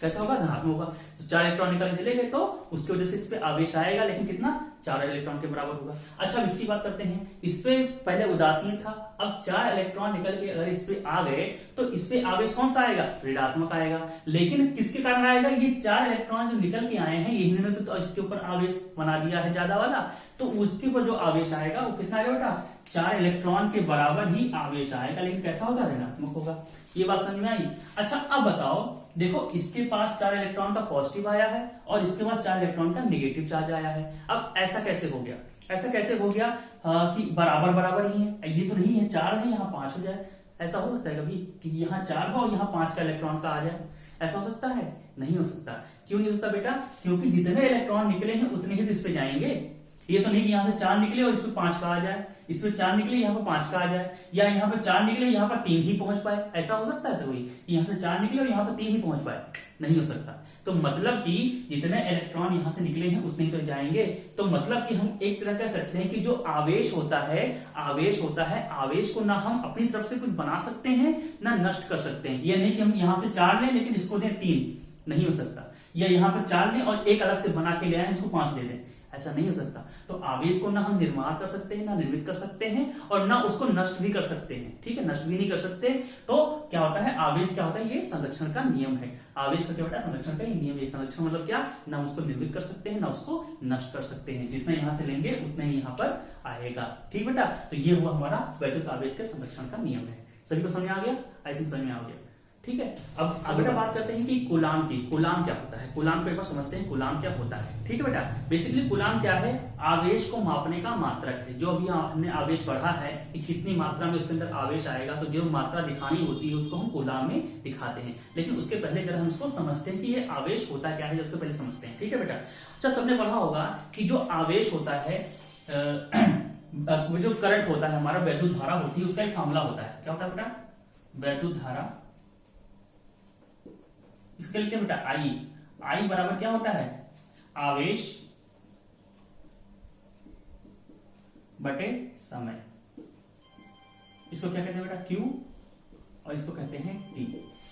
Speaker 1: कैसा होगा, धनात्मक होगा। तो 4 इलेक्ट्रॉन निकल चले गए तो उसकी वजह से इस पे आवेश आएगा, लेकिन कितना, 4 इलेक्ट्रॉन के बराबर होगा। अच्छा, अब इसकी बात करते हैं, इस पे पहले उदासीन था, अब 4 इलेक्ट्रॉन निकल के अगर इस पे आ गए तो इस पे आवेश कौन सा आएगा, ऋणात्मक आएगा। लेकिन किसके कारण आएगा, ये 4 इलेक्ट्रॉन जो निकल के आए हैं इन्होंने तो इसके ऊपर आवेश बना दिया है ज्यादा वाला, तो उसके ऊपर जो आवेश आएगा वो कितना आएगा बेटा, 4 इलेक्ट्रॉन के बराबर ही आवेश आएगा, लेकिन कैसा होगा, ऋणात्मक होगा। ये बात समझ में आई। अच्छा, अब बताओ, देखो इसके पास 4 इलेक्ट्रॉन का पॉजिटिव आया है और इसके पास 4 इलेक्ट्रॉन का नेगेटिव चार्ज आया है। अब ऐसा कैसे हो गया, ऐसा कैसे हो गया कि बराबर बराबर ही है, ये तो नहीं है 4 है यहाँ 5 हो जाए। ऐसा हो सकता है कभी कि यहाँ 4 हो और यहाँ 5 का इलेक्ट्रॉन का आ जाए, ऐसा हो सकता है, नहीं हो सकता। क्यों नहीं हो सकता बेटा, क्योंकि जितने इलेक्ट्रॉन निकले हैं उतने ही तो इस पे जाएंगे। ये तो नहीं कि यहाँ से 4 निकले और इसमें 5 का आ जाए, इसमें 4 निकले यहाँ पर 5 का आ जाए, या यहाँ पे 4 निकले यहाँ पर 3 ही पहुंच पाए। ऐसा हो सकता है कोई, यहाँ से 4 निकले और यहाँ पर 3 ही पहुंच पाए, नहीं हो सकता। तो मतलब कि जितने इलेक्ट्रॉन यहाँ से निकले हैं उतने ही तो जाएंगे। तो मतलब कि हम एक तरह कह सकते हैं कि जो आवेश होता है, आवेश होता है, आवेश को ना हम अपनी तरफ से कुछ बना सकते हैं ना नष्ट कर सकते हैं। ये नहीं कि हम यहाँ से 4 लें लेकिन इसको दें 3, नहीं हो सकता। या यहाँ पर 4 लें और एक अलग से बना के ले आए इसको 5 दे दें, ऐसा नहीं हो सकता। तो आवेश को ना हम निर्माण कर सकते हैं, ना निर्मित कर सकते हैं, और ना उसको नष्ट भी कर सकते हैं। ठीक है, नष्ट भी नहीं कर सकते। तो क्या होता है, आवेश क्या होता है, ये संरक्षण का नियम है। आवेश का क्या होता है, संरक्षण का ये नियम है। संरक्षण मतलब क्या, ना उसको निर्मित कर सकते हैं ना उसको नष्ट कर सकते हैं। जितना यहाँ से लेंगे उतना ही यहाँ पर आएगा। ठीक बेटा, तो ये हुआ हमारा वैद्युत आवेश के संरक्षण का नियम है। सभी को समझ में आ गया, आई थिंक समझ में आ गया। ठीक है, अब बेटा बात करते हैं कि कूलाम की। कूलाम क्या होता है, कूलाम को एक बार समझते हैं, कूलाम क्या होता है। ठीक है बेटा, बेसिकली कूलाम क्या है, आवेश को मापने का मात्रक है। जो अभी हमने आवेश पढ़ा है कि जितनी मात्रा में उसके अंदर आवेश आएगा, तो जो मात्रा दिखानी होती है उसको हम कूलाम में दिखाते हैं। लेकिन उसके पहले जरा हम इसको समझते हैं कि ये आवेश होता क्या है, उसको पहले समझते हैं। ठीक है बेटा, अच्छा सबने पढ़ा होगा कि जो आवेश होता है, जो करंट होता है हमारा, वैद्युत धारा होती है, उसका एक फॉर्मूला होता है। क्या होता है बेटा, वैद्युत धारा, इसके लिए बेटा आई बराबर क्या होता है, आवेश बटे समय। इसको क्या कहते हैं बेटा, Q, और इसको कहते हैं T।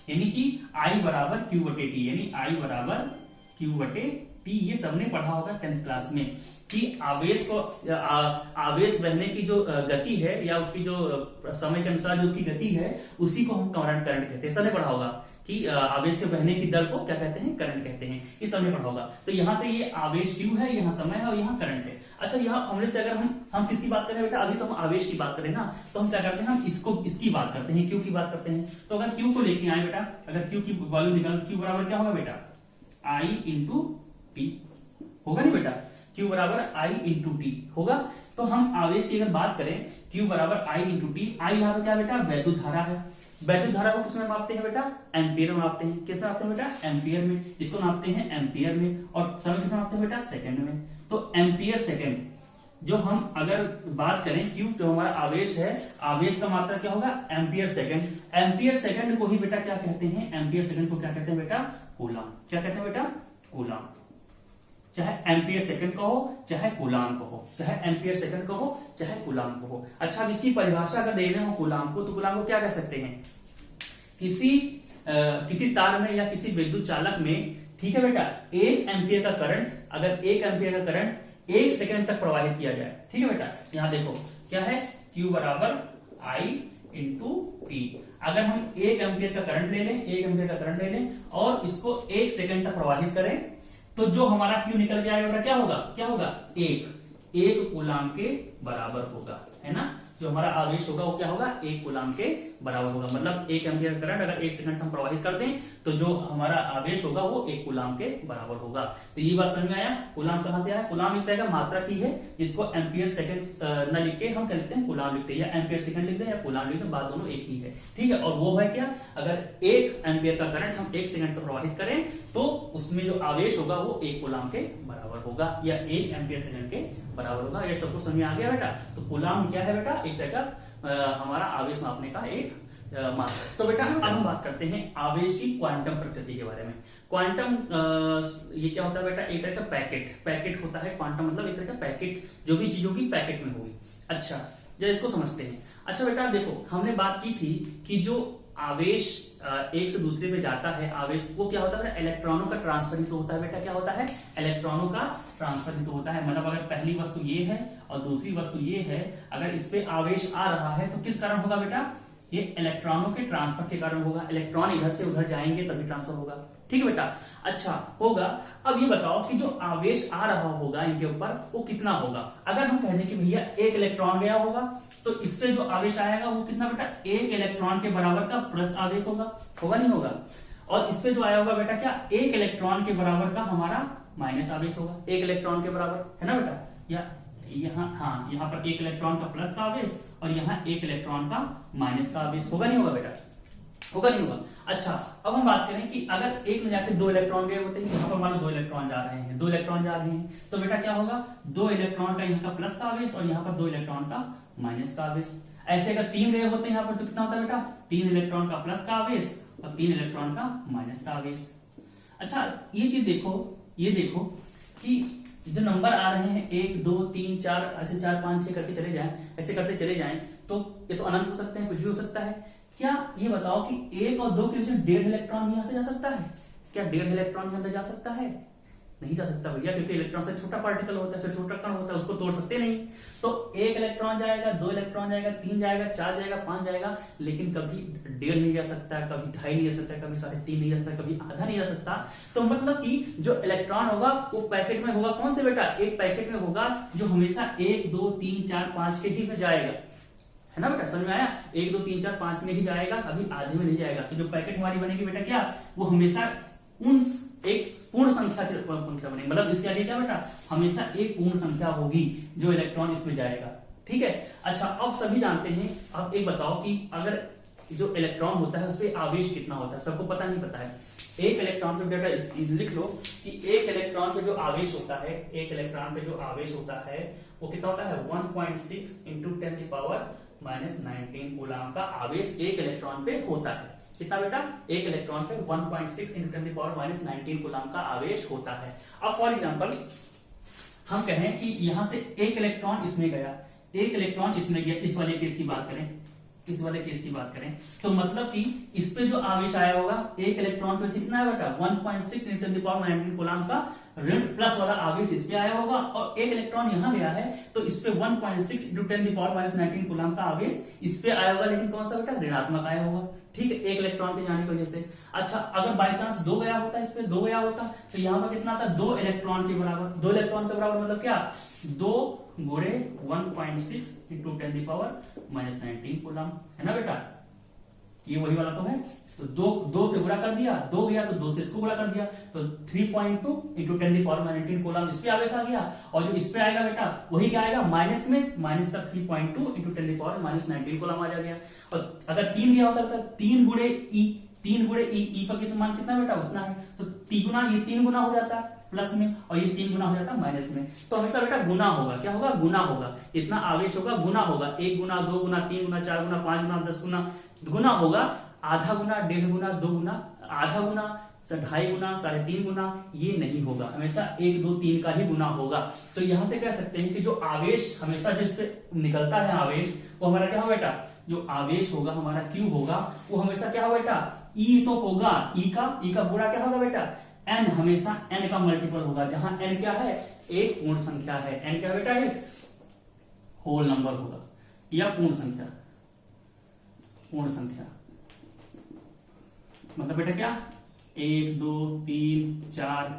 Speaker 1: यानी कि I बराबर Q बटे T, यानी I बराबर Q बटे T। ये सबने पढ़ा होगा 10th क्लास में कि आवेश को आवेश बहने की जो गति है या उसकी जो समय के अनुसार जो उसकी गति है उसी को हम करंट कहते हैं। सबने पढ़ा होगा कि आवेश के बहने की दर को क्या कहते हैं, करंट कहते हैं। ये सबने पढ़ा होगा। तो यहां से ये आवेश Q है, यहाँ समय है और यहाँ करंट है। अच्छा, यहाँ हमने से अगर हम किसकी बात करें बेटा, अभी तो हम आवेश की बात करें ना, तो हम क्या करते हैं, हम इसकी बात करते हैं, Q की बात करते हैं। तो अगर Q को लेके आए बेटा, अगर Q की वैल्यू निकाल, Q बराबर क्या होगा बेटा, I इंटू टी होगा नहीं बेटा, Q बराबर I इंटू टी होगा। तो हम आवेश की अगर बात करें, Q बराबर I इंटू टी, I यहाँ पे क्या बेटा, वैद्युत धारा है। वैद्युत धारा को किसमें मापते हैं बेटा, एम्पियर में मापते हैं। किसमें मापते हैं बेटा, एम्पियर में। इसको नापते हैं एम्पियर में, और समय किसमें मापते हैं बेटा, सेकंड में। तो एम्पियर सेकंड, जो हम अगर बात करें Q जो हमारा आवेश है, आवेश का मात्रा क्या होगा, एम्पियर सेकंड। एम्पियर सेकंड को ही बेटा क्या कहते हैं, एम्पियर सेकंड को क्या कहते हैं बेटा, कूलाम। क्या कहते हैं बेटा, कूलाम। चाहे एम्पियर सेकंड कहो चाहे कूलाम कहो, चाहे एम्पियर सेकंड कहो चाहे कूलाम कहो। अच्छा, अब इसकी परिभाषा अगर दे रहे हो कूलाम को, तो कूलाम को क्या कह सकते हैं, किसी तार में या किसी विद्युत चालक में, ठीक है बेटा, 1 एम्पियर का करंट, अगर 1 एम्पियर का करंट 1 सेकंड तक प्रवाहित किया जाए, ठीक है बेटा। यहां देखो क्या है, Q बराबर I इंटू टी। अगर हम 1 एम्पियर का करंट ले लें, 1 एम्पियर का करंट ले लें और इसको 1 सेकंड तक प्रवाहित करें, तो जो हमारा Q निकल के आएगा क्या होगा, क्या होगा, 1 कूलाम के बराबर होगा, है ना। जो हमारा आवेश होगा वो क्या होगा, 1 कूलाम के बराबर होगा। मतलब 1 एम्पियर करंट अगर 1 सेकंड हम प्रवाहित कर दें, तो जो हमारा आवेश होगा वो 1 कूलाम के बराबर होगा। तो ये बात समझ में आया। कूलाम कहां से आया, कूलाम एक तरह का मात्रक ही है, जिसको एम्पियर सेकंड न लिख के हम क्या लिखते हैं, कूलाम लिखते हैं, या एम्पियर सेकंड लिखते हैं या कूलाम लिखते हैं, बात दोनों एक ही है, ठीक है। और वो है क्या, अगर 1 एम्पियर का करंट हम 1 सेकंड तक प्रवाहित करें, तो उसमें जो आवेश होगा वो 1 कूलाम के बराबर होगा, या 1 एम्पियर सेकंड के बराबर होगा। ये सबको समझ में आ गया बेटा। तो कूलाम क्या है बेटा, एक तरह का हमारा आवेश मापने का एक मात्रक। तो बेटा अब हम बात करते हैं आवेश की क्वांटम प्रकृति के बारे में। क्वांटम ये क्या होता है बेटा, एक तरह का पैकेट होता है। क्वांटम मतलब एक तरह का पैकेट, जो भी चीज होगी पैकेट में होगी। अच्छा, जरा इसको समझते हैं। अच्छा बेटा देखो, हमने बात की थी कि जो आवेश एक से दूसरे में जाता है, आवेश वो क्या होता है, इलेक्ट्रॉनों का ट्रांसफर ही तो होता है बेटा। क्या होता है, इलेक्ट्रॉनों का ट्रांसफर ही तो होता है। मतलब अगर पहली वस्तु ये है और दूसरी वस्तु ये है, अगर इस पे आवेश आ रहा है तो किस कारण होगा बेटा, ये इलेक्ट्रॉनों के ट्रांसफर के कारण होगा। इलेक्ट्रॉन इधर से उधर जाएंगे तभी ट्रांसफर होगा, ठीक है बेटा। अच्छा होगा। अब ये बताओ कि जो आवेश आ रहा होगा इनके ऊपर वो कितना होगा। अगर हम कह दें कि भैया 1 इलेक्ट्रॉन गया होगा, तो इस पे जो आवेश आएगा वो कितना बेटा, 1 इलेक्ट्रॉन के बराबर का प्लस आवेश होगा नहीं होगा। और इस पे जो आया होगा बेटा क्या, 1 इलेक्ट्रॉन के बराबर का हमारा माइनस आवेश होगा, 1 इलेक्ट्रॉन के बराबर, है ना बेटा। या यहाँ पर 1 इलेक्ट्रॉन का प्लस का आवेश और यहाँ 1 इलेक्ट्रॉन का माइनस का आवेश होगा नहीं होगा बेटा, होगा नहीं होगा। अच्छा, अब हम बात करें कि अगर एक में जाके 2 इलेक्ट्रॉन गए होते हैं, यहाँ पर मान लो 2 इलेक्ट्रॉन जा रहे हैं, 2 इलेक्ट्रॉन जा रहे हैं, तो बेटा क्या होगा, 2 इलेक्ट्रॉन का यहाँ का प्लस का आवेश और यहाँ पर 2 इलेक्ट्रॉन का माइनस का आवेश। ऐसे अगर 3 गए होते हैं यहाँ पर, तो कितना होता है बेटा, 3 इलेक्ट्रॉन का प्लस का आवेश और 3 इलेक्ट्रॉन का माइनस का आवेश। अच्छा, ये चीज देखो, ये देखो कि जो नंबर आ रहे हैं 1 2 3 4, ऐसे 4 5 6 करके चले जाएं, ऐसे करते चले जाएं, तो ये तो अनंत हो सकते हैं, कुछ भी हो सकता है। क्या ये बताओ कि 1 और 2 के बीच में 1.5 इलेक्ट्रॉन यहां से जा सकता है क्या, 1.5 इलेक्ट्रॉन के अंदर जा सकता है, नहीं जा सकता भैया, क्योंकि इलेक्ट्रॉन से छोटा पार्टिकल होता है, से छोटा कण होता है, उसको तोड़ सकते नहीं। तो 1 इलेक्ट्रॉन जाएगा, 2 इलेक्ट्रॉन जाएगा, 3 जाएगा, 4 जाएगा, 5 जाएगा, लेकिन कभी 1.5 नहीं जा सकता, कभी 2.5 नहीं जा सकता, कभी 3.5 नहीं जा सकता, कभी आधा नहीं जा सकता। तो मतलब कि जो इलेक्ट्रॉन होगा वो पैकेट में होगा, कौन से बेटा, एक पैकेट में होगा जो हमेशा 1 2 3 4 5 के ही में जाएगा, है ना बेटा, समझ में आया। 1 2 3 4 5 में ही जाएगा, कभी आधे में नहीं जाएगा। तो जो पैकेट हमारी बनेगी बेटा क्या, वो हमेशा उन एक पूर्ण संख्या की संख्या बनेगी, मतलब इसके आगे क्या बेटा, हमेशा एक पूर्ण संख्या होगी जो इलेक्ट्रॉन इसमें जाएगा, ठीक है। अच्छा, अब सभी जानते हैं। अब एक बताओ कि अगर जो इलेक्ट्रॉन होता है उस पर आवेश कितना होता है, सबको पता नहीं पता है। 1 इलेक्ट्रॉन पे बेटा लिख लो कि 1 इलेक्ट्रॉन पे जो आवेश होता है, 1 इलेक्ट्रॉन पे जो आवेश होता है वो कितना होता है, 1.6 × 10⁻⁻⁹ कूलाम का आवेश 1 इलेक्ट्रॉन पे होता है। कितना बेटा, 1 इलेक्ट्रॉन पे 1.6 × 10⁻⁻⁹ कूलाम का आवेश होता है। अब फॉर एग्जांपल हम कहें कि यहां से 1 इलेक्ट्रॉन इसमें गया, एक इलेक्ट्रॉन इसमें गया, इस वाले केस की बात करें, इस वाले केस की बात करें तो मतलब कि इस पे जो आवेश आया होगा एक इलेक्ट्रॉन पे कितना है बेटा 1.6 × 10⁻19 कूलम का ऋण प्लस वाला आवेश इस पे आया होगा, और एक इलेक्ट्रॉन यहां गया है तो इस पे 1.6 × 10⁻19 कूलम का आवेश इस पे आया होगा, लेकिन कौन सा बेटा ऋणात्मक आया होगा। ठीक है, एक इलेक्ट्रॉन के जाने की वजह से। अच्छा, अगर बाय चांस 2 गया होता, इस पे 2 गया होता तो यहां पर कितना था 2 इलेक्ट्रॉन के बराबर। 2 इलेक्ट्रॉन के बराबर मतलब क्या 2 गुणे 1.6 × 10⁻19 कूलम, है ना बेटा, ये वही वाला तो है। तो 2 से गुणा कर दिया, 2 गया तो 2 से इसको गुणा कर दिया, तो 3.2 × 10⁻19 कूलम इस पे आवेश आ गया, और जो इस पे आएगा बेटा वही क्या आएगा माइनस में, माइनस का 3.2 × 10⁻19 कूलम आ गया। और अगर 3 गया होता तो 3 गुणे ई, 3 गुणे ई का कितना मान कितना बेटा उतना है, तो 3 गुना ये 3 गुना हो जाता प्लस में, और ये 3 गुना हो जाता माइनस में। तो हमेशा बेटा गुना होगा, क्या होगा गुना होगा, इतना आवेश होगा गुना होगा, 1 गुना 2 गुना 3 गुना 4 गुना 5 गुना 10 गुना गुना होगा, आधा गुना 1.5 गुना 2 गुना आधा गुना 2.5 गुना 3.5 गुना ये नहीं होगा, हमेशा 1 2 3 का ही गुना होगा। तो यहां से कह सकते हैं कि जो आवेश हमेशा जिस पे निकलता है आवेश वो हमारा क्या होगा बेटा, जो आवेश होगा हमारा Q होगा वो हमेशा क्या होगा बेटा E तो होगा, E का गुणा क्या होगा बेटा N, हमेशा N का मल्टीपल होगा, जहां N क्या है एक पूर्ण संख्या है, N क्या बेटा एक होल नंबर होगा या पूर्ण संख्या, पूर्ण संख्या मतलब बेटा क्या 1 2 3 4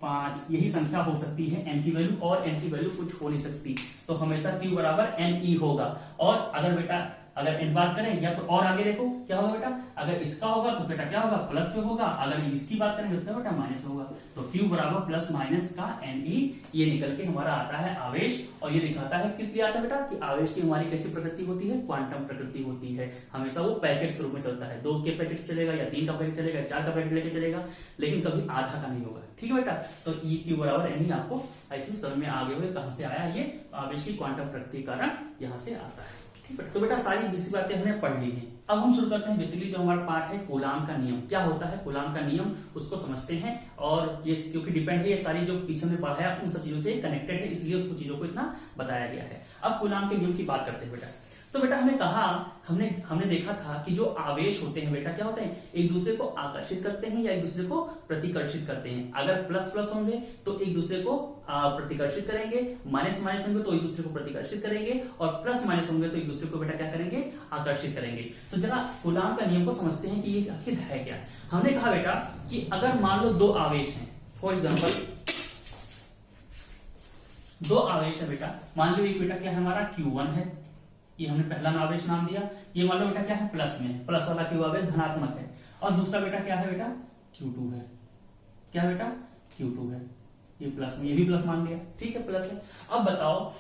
Speaker 1: 5 यही संख्या हो सकती है n की वैल्यू, और n की वैल्यू कुछ हो नहीं सकती, तो हमेशा Q बराबर NE होगा। और अगर बेटा अगर इन बात करें या तो और आगे देखो क्या होगा बेटा, अगर इसका होगा तो बेटा क्या होगा प्लस पे होगा, अगर इसकी बात करेंगे तो क्या बेटा माइनस होगा। तो Q बराबर प्लस माइनस का NE ये निकल के हमारा आता है आवेश, और ये दिखाता है किस लिए आता है बेटा कि आवेश की हमारी कैसी प्रकृति होती है, क्वांटम प्रकृति होती है। हमेशा वो पैकेट्स के रूप में चलता है, 2 के पैकेट चलेगा या 3 का पैकेट चलेगा, 4 का पैकेट लेके चलेगा, लेकिन कभी आधा का नहीं होगा। ठीक है बेटा, तो ये Q बराबर NE आपको आई थिंक समझ में आ गए होंगे कहां से आया, ये आवेश की क्वांटम प्रकृति के कारण यहां से आता है। तो बेटा सारी दूसरी बातें हमने पढ़ ली हैं। अब हम शुरू करते हैं बेसिकली जो हमारा पार्ट है कूलाम का नियम। क्या होता है कूलाम का नियम उसको समझते हैं, और ये क्योंकि डिपेंड है, ये सारी जो पीछे हमने पढ़ा है उन सब चीजों से कनेक्टेड है, इसलिए उसको चीजों को इतना बताया गया है। अब कूलाम के नियम की बात करते हैं बेटा। तो बेटा हमने कहा हमने देखा था कि जो आवेश होते हैं बेटा क्या होते हैं एक दूसरे को आकर्षित करते हैं या एक दूसरे को प्रतिकर्षित करते हैं। अगर प्लस प्लस होंगे तो एक दूसरे को प्रतिकर्षित करेंगे, माइनस माइनस होंगे तो एक दूसरे को प्रतिकर्षित करेंगे, और प्लस माइनस होंगे तो एक दूसरे को बेटा क्या करेंगे आकर्षित करेंगे। तो जरा कूलाम का नियम को समझते हैं कि ये आखिर है क्या। हमने कहा बेटा कि अगर मान लो 2 आवेश हैं, फॉर एग्जाम्पल 2 आवेश है बेटा, मान लो एक बेटा क्या है हमारा Q1 है, ये हमने पहला आवेश नाम दिया, ये मान लो बेटा क्या है प्लस में है, प्लस वाला Q आवेश धनात्मक है, और दूसरा बेटा क्या है बेटा Q2 है, क्या बेटा Q2 है, ये प्लस में, ये भी प्लस मान लिया, ठीक है प्लस है। अब बताओ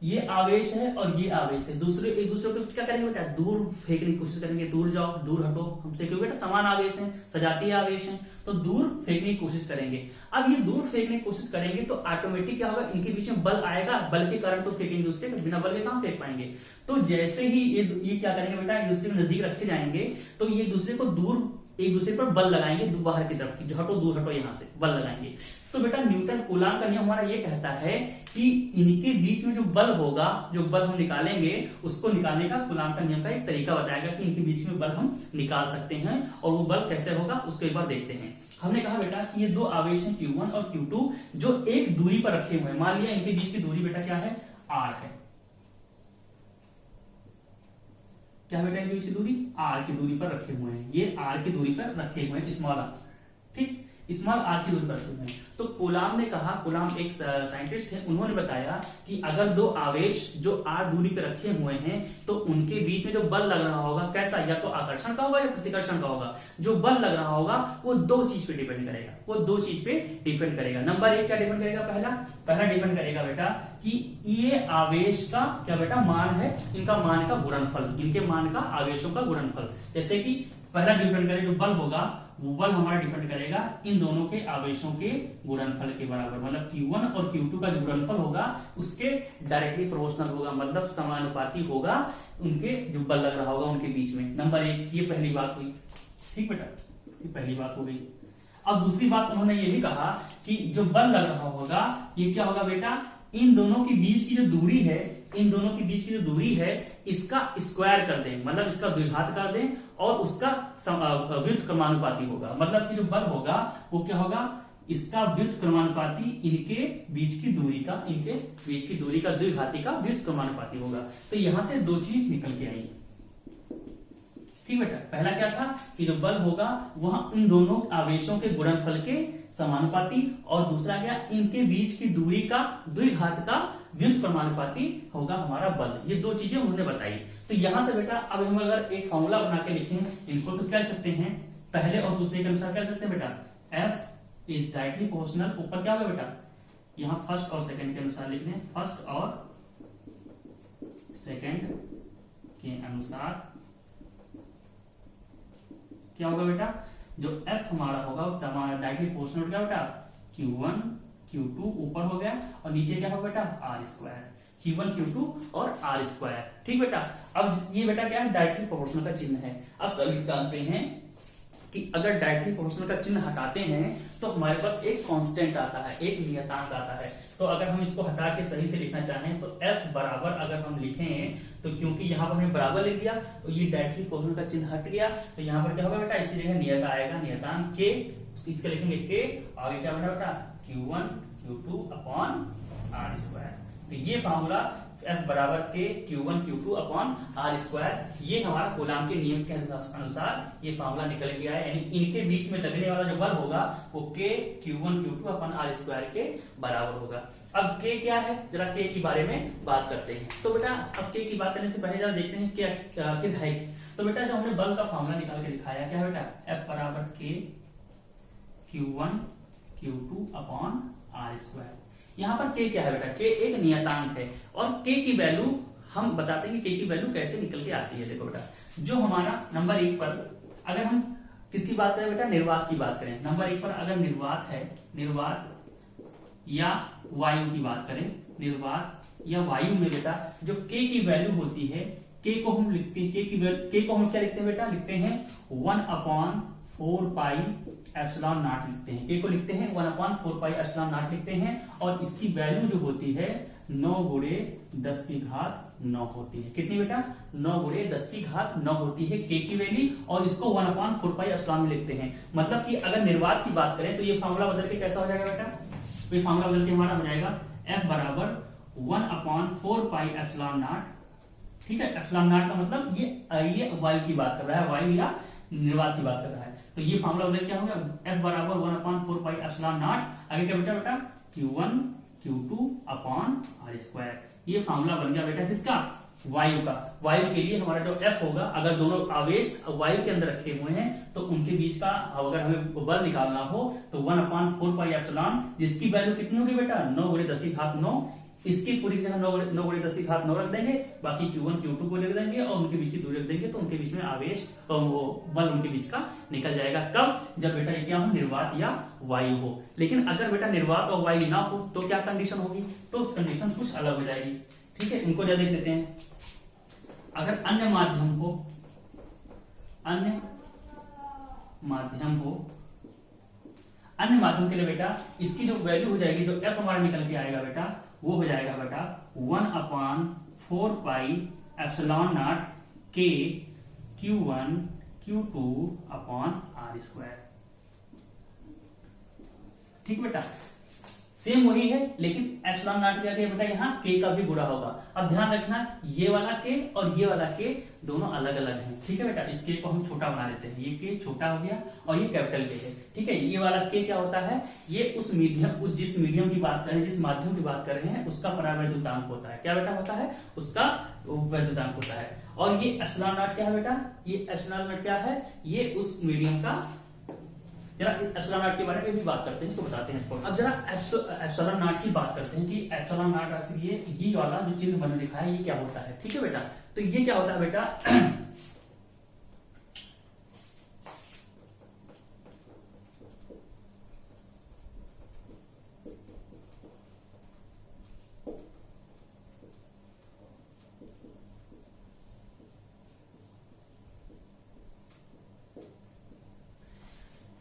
Speaker 1: ये आवेश है और ये आवेश है, एक दूसरे को क्या करेंगे बेटा दूर फेंकने की कोशिश करेंगे, दूर जाओ दूर हटो हमसे, क्यों बेटा समान आवेश है, सजातीय आवेश है, तो दूर फेंकने की कोशिश करेंगे। अब ये दूर फेंकने की कोशिश करेंगे तो ऑटोमेटिक क्या होगा इनके बीच में बल आएगा, बल के कारण तो फेंकेंगे दूसरे को, बिना बल के कहां फेंक पाएंगे। तो जैसे ही ये क्या करेंगे बेटा एक दूसरे के नजदीक रखे जाएंगे तो ये एक दूसरे को दूर एक दूसरे पर बल लगाएंगे, बाहर की तरफ जो हटो दूर हटो यहां से बल लगाएंगे। तो बेटा न्यूटन कूलाम का नियम हमारा ये कहता है कि इनके बीच में जो बल होगा, जो बल हम निकालेंगे उसको निकालने का कूलाम का नियम का एक तरीका बताएगा कि इनके बीच में बल हम निकाल सकते हैं, और वो बल कैसे होगा उसको एक बार देखते हैं। हमने कहा बेटा कि ये 2 आवेश हैं Q1 और Q2 जो एक दूरी पर रखे हुए हैं, मान लिया इनके बीच की दूरी बेटा क्या है R है, क्या बेटा इनके बीच की दूरी R की दूरी पर रखे हुए हैं, ये R की दूरी पर रखे हुए हैं, स्मॉल r, ठीक स्मॉल r की दूरी पर रखे हुए हैं। तो कूलाम ने कहा, कूलाम एक साइंटिस्ट थे, उन्होंने बताया कि अगर 2 आवेश जो r दूरी पर रखे हुए हैं तो उनके बीच में जो बल लग रहा होगा कैसा, या तो आकर्षण का होगा या प्रतिकर्षण का होगा। जो बल लग रहा होगा वो 2 चीज पे डिपेंड करेगा, वो 2 चीज पे डिपेंड करेगा। नंबर 1 क्या डिपेंड करेगा, पहला डिपेंड करेगा बेटा कि ये आवेश का क्या बेटा मान है, इनका मान का गुणनफल, इनके मान का आवेशों का गुणनफल। जैसे कि पहला डिपेंड करेगा जो बल होगा वो बल हमारा डिपेंड करेगा इन दोनों के आवेशों के गुणनफल के बराबर, मतलब Q1 और Q2 का जो गुणनफल होगा उसके डायरेक्टली प्रोपोर्शनल होगा, मतलब समानुपाती होगा उनके जो बल लग रहा होगा उनके बीच में। नंबर 1 ये पहली बात हुई, ठीक बेटा ये पहली बात हो गई। अब दूसरी बात उन्होंने ये भी कहा कि जो बल लग रहा होगा ये क्या होगा बेटा इन दोनों के बीच की जो दूरी है, इन दोनों के बीच की जो दूरी है इसका स्क्वायर कर दें, मतलब इसका द्विघात कर दें और उसका व्युत्क्रमानुपाती होगा। मतलब कि जो बल होगा वो क्या होगा, इसका व्युत्क्रमानुपाती इनके बीच की दूरी का, इनके बीच की दूरी का द्विघाती का व्युत्क्रमानुपाती होगा। तो यहां से दो चीज निकल के आई। ठीक बेटा, पहला क्या था कि जो बल होगा वह इन दोनों आवेशों के गुणनफल के समानुपाती, और दूसरा क्या, इनके बीच की दूरी का द्विघात का व्युत्क्रमानुपाती होगा हमारा बल। ये दो चीजें उन्होंने बताई। तो यहां से बेटा अब हम अगर एक फॉर्मूला बना के लिखें इनको, तो कह सकते हैं पहले और दूसरे के अनुसार कह सकते हैं बेटा F इज डायरेक्टली प्रोपोर्शनल, ऊपर क्या होगा बेटा, यहां फर्स्ट और सेकंड के अनुसार लिख लें, फर्स्ट और सेकंड के अनुसार क्या होगा बेटा, जो F हमारा होगा उससे हमारा डायरेक्टली प्रोपोर्शनल क्या बेटा, Q1 Q2 ऊपर हो गया और नीचे क्या होगा बेटा, R स्क्वायर, Q1 Q2 और R स्क्वायर। ठीक बेटा, अब ये बेटा क्या है, डायरेक्टली प्रोपोर्शनल का चिन्ह है। अब सभी जानते हैं कि अगर डायरेक्टली प्रोपोर्शनल का चिन्ह हटाते हैं तो हमारे पास एक कांस्टेंट आता है, एक नियतांक आता है। तो अगर हम इसको हटा के सही से लिखना चाहें तो F बराबर अगर हम लिखें तो क्योंकि यहाँ पर हमने बराबर लिख दिया तो ये डायरेक्टली प्रोपोर्शनल का चिन्ह हट गया, तो यहाँ पर क्या होगा बेटा, इसी जगह नियत आएगा, नियतांक के, इसके लिखेंगे के, आगे क्या बना बेटा, Q1 Q2 upon R square. तो ये फॉर्मूला F बराबर के Q1 Q2 upon R square, ये हमारा कूलाम के नियम के अनुसार ये फॉर्मूला निकल गया है। यानी इनके बीच में लगने वाला जो बल होगा वो K Q1 Q2 upon R square के बराबर होगा। अब K क्या है, जरा K के बारे में बात करते हैं। तो बेटा अब K की बात करने से पहले जरा देखते हैं कि आखिर है। तो बेटा जो हमने बल का फॉर्मूला निकाल के दिखाया, क्या है बेटा, F बराबर K Q1 Q2 upon R square. यहाँ पर K क्या है बेटा, K एक नियतांक है और K की वैल्यू हम बताते हैं कि K की वैल्यू कैसे निकल के आती है। देखो बेटा, जो हमारा नंबर 1 पर अगर हम किसकी बात करें बेटा, निर्वात की बात करें, नंबर 1 पर अगर निर्वात है, निर्वात या वायु की बात करें, निर्वात या वायु में बेटा जो K की वैल्यू होती है, K को हम लिखते हैं, K को हम क्या लिखते हैं बेटा, लिखते हैं 1/4 पाई एप्सिलॉन नॉट लिखते हैं। K को लिखते हैं 1/4 पाई एप्सिलॉन नॉट लिखते हैं और इसकी वैल्यू जो होती है 9 गुणे 10 की घात 9 होती है। कितनी बेटा, 9 गुणे 10 की घात 9 होती है K की वैल्यू, और इसको 1/4 पाई एप्सिलॉन में लिखते हैं। मतलब कि अगर निर्वात की बात करें तो ये फॉर्मूला बदल के कैसा हो जाएगा बेटा, ये फॉर्मूला बदल के हमारा हो जाएगा F बराबर 1/4 पाई एप्सिलॉन नॉट। ठीक है, एप्सिलॉन नॉट का मतलब ये वायु की बात कर रहा है, वायु या निर्वात की बात कर रहा है। तो ये फॉर्मूला बदल क्या होगा, F बराबर 1/4 पाई एप्सिलॉन नॉट, आगे क्या बचा बेटा, Q1 Q2 upon R square. ये फॉर्मूला बन गया बेटा किसका, वायु का। वायु के लिए हमारा जो F होगा, अगर दोनों आवेश वायु के अंदर रखे हुए हैं तो उनके बीच का अगर हमें बल निकालना हो तो 1/4 पाई एप्सिलॉन, जिसकी वैल्यू कितनी होगी बेटा, 9 गुणे 10 की घात 9, इसकी पूरी जगह 9 गुणे 10 की घात 9 रख देंगे, बाकी Q1 Q2 को लिख देंगे और उनके बीच की दूरी रख देंगे, तो उनके बीच में आवेश वो बल उनके बीच का निकल जाएगा। कब, जब बेटा ये क्या हो, निर्वात या वायु हो। लेकिन अगर बेटा निर्वात और वायु ना हो तो क्या कंडीशन होगी, तो कंडीशन कुछ अलग हो जाएगी। ठीक है, इनको जरा देख लेते हैं। अगर अन्य माध्यम हो, अन्य माध्यम के लिए बेटा इसकी जो वैल्यू हो जाएगी, जो F हमारा निकल के आएगा बेटा, वो हो जाएगा बेटा 1/4 pi epsilon not K Q1 Q2 upon R square. ठीक बेटा, सेम वही है, लेकिन एप्सिलॉन नॉट क्या बेटा, यहाँ K का भी गुणा होगा। अब ध्यान रखना, ये वाला K और ये वाला K दोनों अलग अलग हैं। ठीक है बेटा, इस K को हम छोटा बना लेते हैं, ये K छोटा हो गया और ये कैपिटल K है। ठीक है, ये वाला K क्या होता है, ये उस जिस मीडियम की बात कर रहे हैं, जिस माध्यम की बात कर रहे हैं, उसका परावैद्युतांक होता है। क्या बेटा होता है, उसका वैद्युतांक होता है। और ये एप्सिलॉन नॉट क्या है बेटा, ये एप्सिलॉन नॉट क्या है, ये उस मीडियम का, जरा एप्सिलॉन नॉट के बारे में भी बात करते हैं, इसको बताते हैं। अब जरा एप्सिलॉन नॉट की बात करते हैं कि एप्सिलॉन नॉट आखिर ये वाला जो चिन्ह मैंने दिखाया ये क्या होता है। ठीक है बेटा, तो ये क्या होता है बेटा,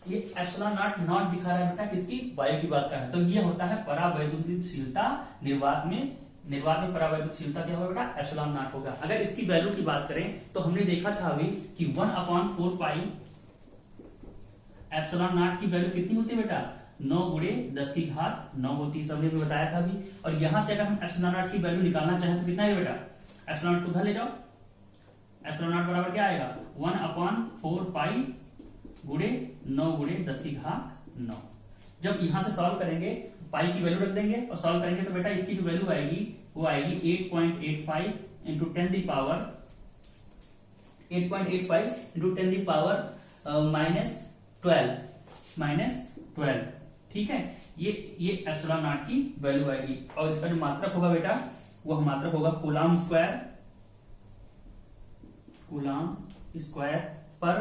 Speaker 1: ये एप्सिलॉन नॉट नॉट दिखा रहा है बेटा किसकी, वायु की बात कर रहा है, तो ये होता है परावैद्युतशीलता। निर्वात में परावैद्युतशीलता क्या होगा बेटा, एप्सिलॉन नॉट होगा। अगर इसकी वैल्यू की बात करें तो हमने देखा था अभी कि 1/4 पाई एप्सिलॉन नॉट की वैल्यू कितनी होती है बेटा, 9 गुणे 10 की घात 9 होती है, सबने भी बताया था अभी। और यहां से अगर हम एप्सिलॉन नॉट की वैल्यू निकालना चाहें तो कितना है बेटा, एप्सिलॉन नॉट को उधर ले जाओ, एप्सिलॉन नॉट बराबर क्या आएगा 1/4 पाई गुणे 9 गुणे 10 की घात 9। जब यहां से सॉल्व करेंगे पाई की वैल्यू रख देंगे और सॉल्व करेंगे तो बेटा इसकी जो वैल्यू आएगी वो आएगी 8.85 into 10 the power 8.85 into 10 the power -12। ठीक है, ये एप्सिलॉन नॉट की वैल्यू आएगी। और इसका जो मात्रक होगा बेटा वह मात्रक होगा कूलम स्क्वायर पर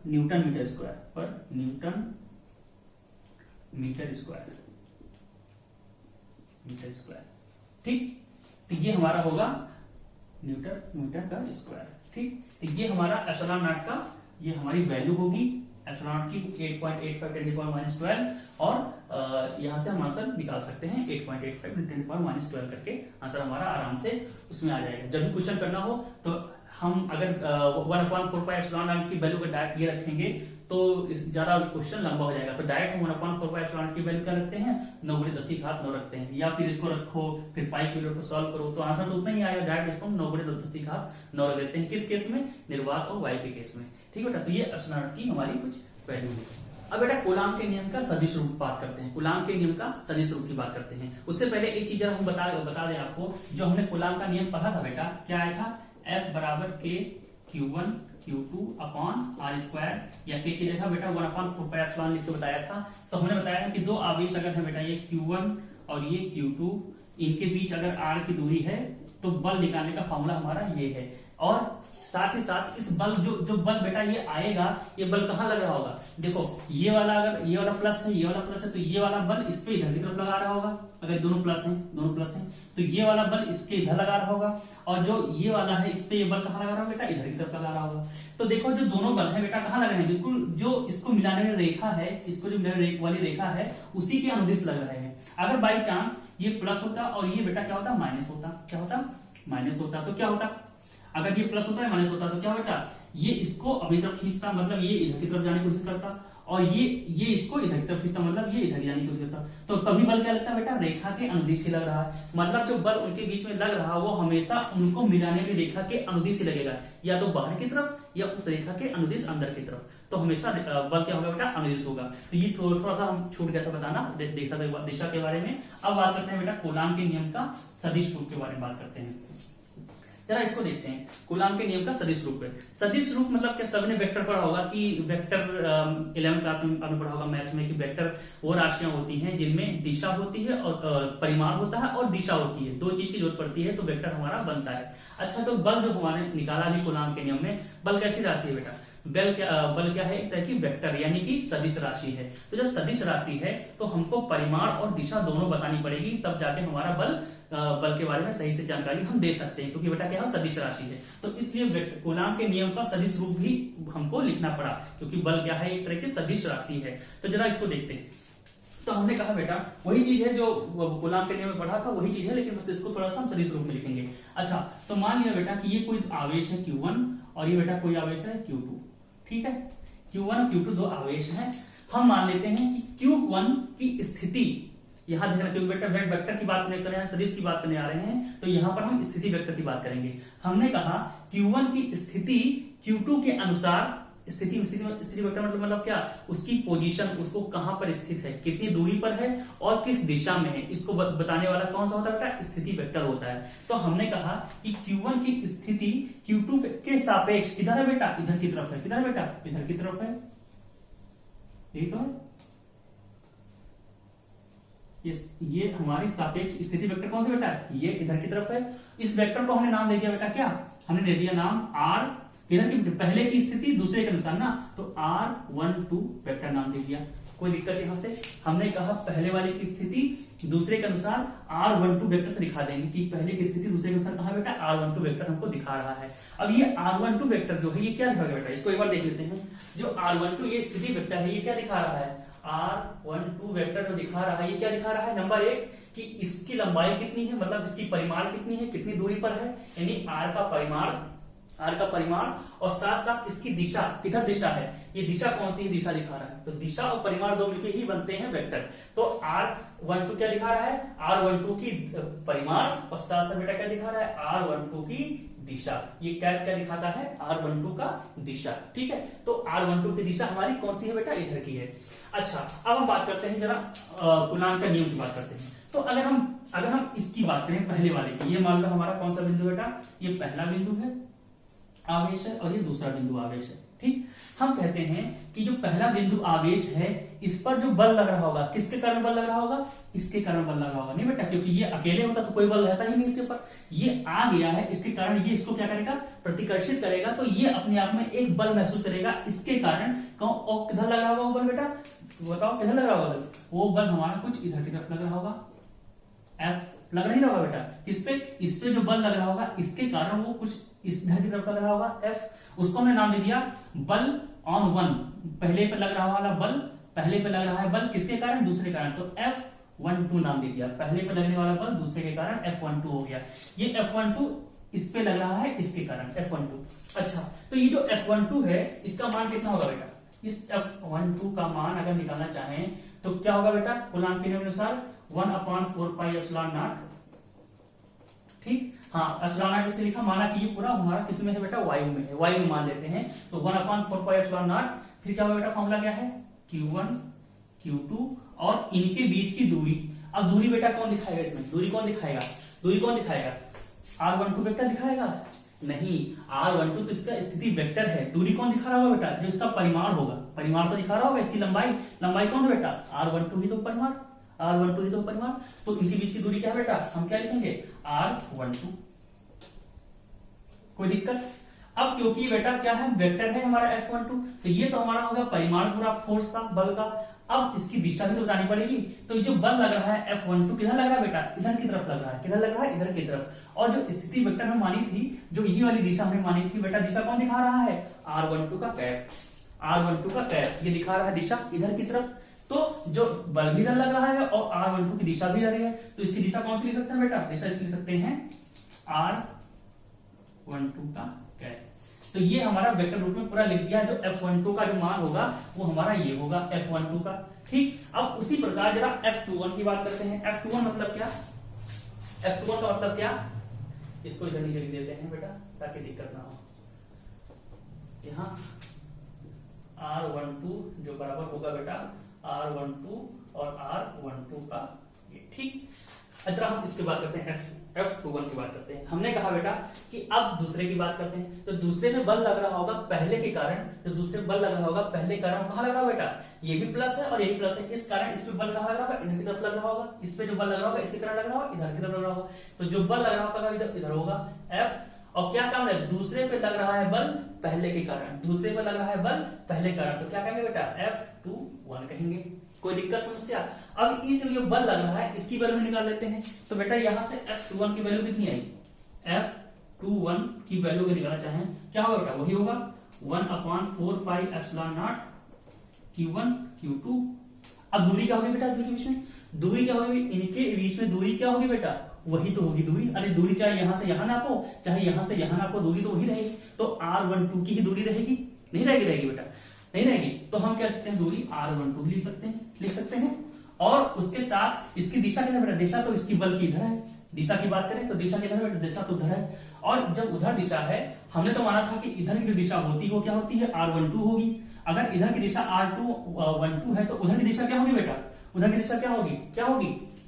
Speaker 1: न्यूटन मीटर स्क्वायर। ठीक, तो ये हमारा होगा न्यूटन का स्क्वायर। ठीक, तो ये हमारा एप्सिलॉन नॉट का ये हमारी वैल्यू होगी एप्सिलॉन नॉट की 8.85 10 की पावर -12। और यहां से हम आंसर निकाल सकते हैं 8.85 10 की पावर -12 करके आंसर हमारा आराम से उसमें आ जाएगा। जब भी क्वेश्चन करना हो तो हम अगर 1/4 पाई एप्सिलॉन नॉट की वैल्यू को डायरेक्ट ये रखेंगे तो ज्यादा क्वेश्चन लंबा हो जाएगा। तो डायरेक्ट हम 1/4 पाई एप्सिलॉन नॉट की वैल्यू क्या रखते हैं, 9 गुणे 10 की घात 9 रखते हैं, या फिर इसको रखो फिर पाई की वैल्यू को सॉल्व करो तो आंसर तो उतना ही आएगा। डायरेक्ट इसको 9 गुणे 10 की घात 9 रख देते हैं। किस केस में, निर्वात और वायु के केस में। ठीक बेटा, तो ये एप्सिलॉन नॉट की हमारी कुछ वैल्यू है। अब बेटा कूलाम के नियम का सदिश रूप बात करते हैं, कूलाम के नियम का सदिश रूप की बात करते हैं। उससे पहले एक चीज हम बता दें आपको, जो हमने कूलाम का नियम पढ़ा था बेटा, क्या आया था, F बराबर K Q1 Q2 upon R square, या K की जगह बेटा 1/4 पाई एप्सिलॉन लिख के बताया था। तो हमने बताया था कि दो आवेश अगर है बेटा, ये Q1 और ये Q2, इनके बीच अगर R की दूरी है तो बल निकालने का फॉर्मूला हमारा ये है। और साथ ही साथ इस बल जो बल बेटा ये आएगा, ये बल कहां लग रहा होगा, देखो ये वाला अगर ये वाला प्लस है, ये वाला प्लस है, तो ये वाला बल इस पे इधर की तरफ लगा रहा होगा। अगर दोनों प्लस हैं तो ये वाला बल इसके इधर लगा रहा होगा, और जो ये वाला है इस पे ये बल कहां लगा रहा होगा बेटा, इधर की तरफ लगा रहा होगा। तो देखो जो दोनों बल है बेटा कहां लग रहे हैं, बिल्कुल जो इसको मिलाने वाली रेखा है, इसको जो मिलाने वाली रेखा है उसी के अनुदिश लग रहे हैं। अगर बाई चांस ये प्लस होता और ये बेटा क्या होता, माइनस होता, क्या होता, माइनस होता, तो क्या होता, अगर ये प्लस होता है माइनस होता तो क्या बेटा, ये इसको अपनी तरफ खींचता, मतलब ये इधर की तरफ जाने की कोशिश करता, और ये इसको इधर की तरफ खींचता, मतलब ये इधर जाने की कोशिश करता। तो तभी बल क्या लगता है बेटा, रेखा के अनुदिश ही लग रहा है। मतलब जो बल उनके बीच में लग रहा है वो हमेशा उनको मिलाने वाली रेखा के अनुदिश ही लगेगा, या तो बाहर की तरफ या उस रेखा के अनुदिश अंदर की तरफ। तो हमेशा बल क्या होगा बेटा, अनुदिश होगा। तो ये थोड़ा सा हम छूट गया था बताना, देखा था दिशा के बारे में। अब बात करते हैं बेटा कूलाम के नियम का सदिश रूप के बारे में बात करते हैं। जरा इसको देखते हैं, कूलाम के नियम का सदिश रूप है। सदिश रूप मतलब क्या, सबने वेक्टर पढ़ा होगा कि वेक्टर 11th क्लास में आपने पढ़ा होगा मैथ में कि वेक्टर वो राशियां होती हैं जिनमें दिशा होती है और परिमाण होता है और दिशा होती है, दो चीज की जरूरत पड़ती है तो वेक्टर हमारा बनता है। अच्छा, तो बल जो हमारे निकाला भी कूलाम के नियम में, बल कैसी राशि है बेटा, बल क्या है, एक तरह की वेक्टर यानी कि सदिश राशि है। तो जब सदिश राशि है तो हमको परिमाण और दिशा दोनों बतानी पड़ेगी, तब जाके हमारा बल के बारे में सही से जानकारी हम दे सकते हैं, क्योंकि बेटा क्या है, सदिश राशि है। तो इसलिए कूलाम के नियम का सदिश रूप भी हमको लिखना पड़ा, क्योंकि बल क्या है, एक तरह की सदिश राशि है। तो जरा इसको देखते हैं। तो हमने कहा बेटा वही चीज है जो कूलाम के नियम में पढ़ा था, वही चीज है, लेकिन बस इसको थोड़ा सा हम सदिश रूप में लिखेंगे। अच्छा, तो मान लिया बेटा कि ये कोई आवेश है Q1 और ये बेटा कोई आवेश है Q2। ठीक है, Q1 और Q2 दो आवेश हैं। हम मान लेते हैं कि Q1 की स्थिति, यहां देखना, क्योंकि बेटा वेक्टर की बात नहीं कर रहे हैं, सदिश की बात करने आ रहे हैं, तो यहां पर हम स्थिति वेक्टर की बात करेंगे। हमने कहा Q1 की स्थिति Q2 के अनुसार, स्थिति वेक्टर मतलब क्या, उसकी पोजीशन, उसको कहां पर स्थित है, कितनी दूरी पर है और किस दिशा में है, इसको बताने वाला कौन सा होता है बेटा, स्थिति वेक्टर होता है। तो हमने कहा कि Q1 की स्थिति Q2 के सापेक्ष किधर है बेटा, इधर की तरफ है। किधर है बेटा, इधर की तरफ है, यही तो है। ये हमारी सापेक्ष स्थिति वेक्टर कौन सा बेटा, ये इधर की तरफ है। इस वेक्टर को हमने नाम दे दिया बेटा, क्या हमने दे दिया नाम R, किधर की पहले की स्थिति दूसरे के अनुसार ना, तो R12 वेक्टर नाम दे दिया। कोई दिक्कत यहां से? हमने कहा पहले वाले की स्थिति दूसरे के अनुसार R12 वेक्टर से दिखा देंगे कि पहले की स्थिति दूसरे के अनुसार कहां बेटा R12 वेक्टर हमको दिखा रहा है। अब ये R12 वेक्टर जो है ये क्या दिखा बेटा, इसको एक बार देख लेते हैं। जो R12 ये स्थिति वेक्टर है ये क्या दिखा रहा है, R12 वेक्टर जो दिखा रहा है ये क्या दिखा रहा है, नंबर 1 कि इसकी लंबाई कितनी है, मतलब इसकी परिमाण कितनी है, कितनी दूरी पर है, यानी R का परिमाण और साथ साथ इसकी दिशा, किधर दिशा है, ये दिशा कौन सी है, दिशा दिखा रहा है। तो दिशा और परिमाण दो मिलकर ही बनते हैं वेक्टर। तो R12 क्या दिखा रहा है, R12 की परिमाण और साथ साथ बेटा क्या दिखा रहा है, R12 की दिशा। ये क्या दिखाता है, R12 का दिशा। ठीक है, तो R12 की दिशा हमारी कौन सी है बेटा, इधर की है। अच्छा, अब हम बात करते हैं जरा कूलॉम का नियम की बात करते हैं। तो अगर हम इसकी बात करें पहले वाले की, ये मान लो हमारा कौन सा बिंदु बेटा, ये पहला बिंदु है आवेश है और ये दूसरा बिंदु आवेश है। ठीक, हम कहते हैं कि जो पहला बिंदु आवेश है इस पर जो बल लग रहा होगा, किसके कारण बल लग रहा होगा, इसके कारण बल लग रहा होगा। नहीं बेटा, क्योंकि ये अकेले होता तो कोई बल रहता ही नहीं इसके ऊपर, ये आ गया है इसके कारण ये इसको क्या करेगा, प्रतिकर्षित करेगा। तो ये अपने आप में एक बल महसूस करेगा, इसके कारण किधर लग रहा होगा वो बल बेटा, बताओ किधर लग रहा होगा बल, वो बल हमारा कुछ इधर की तरफ लग रहा होगा, F लग नहीं रहा होगा बेटा, किस पे, इस पे जो बल लग रहा होगा इसके कारण वो कुछ इस इधर की तरफ लग रहा होगा F। उसको हमने नाम दे दिया बल ऑन वन, पहले पे लग रहा वाला बल, पहले पे लग रहा है बल किसके कारण, दूसरे कारण, तो F12 नाम दे दिया। पहले पे लगने वाला बल दूसरे के कारण F12 हो गया। ये F12 इस पे लग रहा है इसके कारण F12। अच्छा, तो ये जो F12 है इसका मान कितना होगा बेटा, इस F12 का मान अगर निकालना चाहें तो क्या होगा बेटा, कूलॉम के नियम अनुसार 1/4πε0। ठीक, हाँ एप्सिलॉन नॉट इससे लिखा, माना कि ये पूरा हमारा किस में है बेटा, वायु में है, वायु में मान लेते हैं। तो 1/4πε0, फिर क्या होगा बेटा, फॉर्मूला क्या है, Q1 Q2 और इनके बीच की दूरी। अब दूरी बेटा कौन दिखाएगा इसमें, दूरी कौन दिखाएगा, R12 वेक्टर दिखाएगा, नहीं, R12 तो इसका स्थिति वेक्टर है। दूरी कौन दिखा रहा होगा बेटा, जो इसका परिमाण होगा, परिमाण तो दिखा रहा होगा, इसकी लंबाई कौन है बेटा, R12 ही तो परिमाण, R12 ही तो परिमाण। तो इनके बीच की दूरी क्या है बेटा, हम क्या लिखेंगे, R12। कोई दिक्कत? अब क्योंकि बेटा क्या है, वेक्टर है हमारा F12, तो ये तो हमारा होगा परिमाण पूरा फोर्स का, बल का। अब इसकी दिशा भी तो बतानी पड़ेगी। तो ये जो बल लग रहा है F12 किधर लग रहा है बेटा, इधर की तरफ लग रहा है, किधर लग रहा है, इधर की तरफ। और जो स्थिति वेक्टर हमने मानी थी, जो यही वाली दिशा हमने मानी थी बेटा, दिशा कौन दिखा रहा है, R12 का कैप, R12 का कैप ये दिखा रहा है दिशा इधर की तरफ। तो जो बल भी इधर लग रहा है और R12 की दिशा भी इधर है, तो इसकी दिशा कौन सी लिख सकते हैं बेटा, दिशा इसकी लिख सकते हैं R12 का कैप। तो ये हमारा वेक्टर रूप में पूरा लिख दिया। जो F12 का जो मान होगा वो हमारा ये होगा F12 का। ठीक, अब उसी प्रकार जरा F21 की बात करते हैं। F21 मतलब क्या, F21 का मतलब क्या, इसको इधर नीचे लिख देते हैं बेटा ताकि दिक्कत ना हो। यहाँ R12 जो बराबर होगा बेटा R12 और R12 का ये। ठीक, अच्छा हम इसकी बात करते हैं, F21 की बात करते हैं। हमने कहा बेटा कि अब दूसरे की बात करते हैं। तो दूसरे में बल लग रहा होगा पहले के कारण, जो दूसरे बल लग रहा होगा पहले कारण कहां लग रहा होगा बेटा, ये भी प्लस है और यही प्लस है, इस कारण इस पे बल कहां लग रहा होगा, इधर की तरफ लग रहा होगा। इस पे जो बल लग रहा होगा इसके कारण लग रहा होगा, इधर की तरफ लग रहा होगा। तो जो बल लग रहा होगा इधर होगा F। और क्या काम है, दूसरे पे लग रहा है बल पहले के कारण, दूसरे पे लग रहा है बल पहले कारण, तो क्या कहेंगे बेटा, F21 कहेंगे। कोई दिक्कत समस्या? अब इस जो बल लग रहा है इसकी वैल्यू निकाल लेते हैं। तो बेटा यहां से F21 की वैल्यू कितनी आई, F21 की वैल्यू को निकालना चाहें क्या होगा बेटा, वही होगा 1/4πε0 Q1 Q2। अब दूरी क्या होगी बेटा, इनके बीच में दूरी क्या होगी, इनके बीच में दूरी क्या होगी बेटा, वही तो होगी दूरी। अरे दूरी चाहे यहां से यहां नापो चाहे यहां से यहां नापो, दूरी तो वही रहेगी। तो R12 की ही दूरी रहेगी, नहीं रहेगी बेटा, नहीं रहेगी। तो हम क्या सकते हैं, दूरी R12 लिख सकते हैं। और उसके साथ इसकी दिशा किधर बेटा, दिशा तो इसकी बल की इधर है। दिशा की बात करें तो दिशा किधर बेटा, दिशा तो उधर है। और जब उधर दिशा है, हमने तो माना था कि इधर की जो दिशा होती है वो क्या होती है, R12 होगी। अगर इधर की दिशा R12 है तो उधर की दिशा क्या होगी बेटा, उधर की दिशा क्या होगी,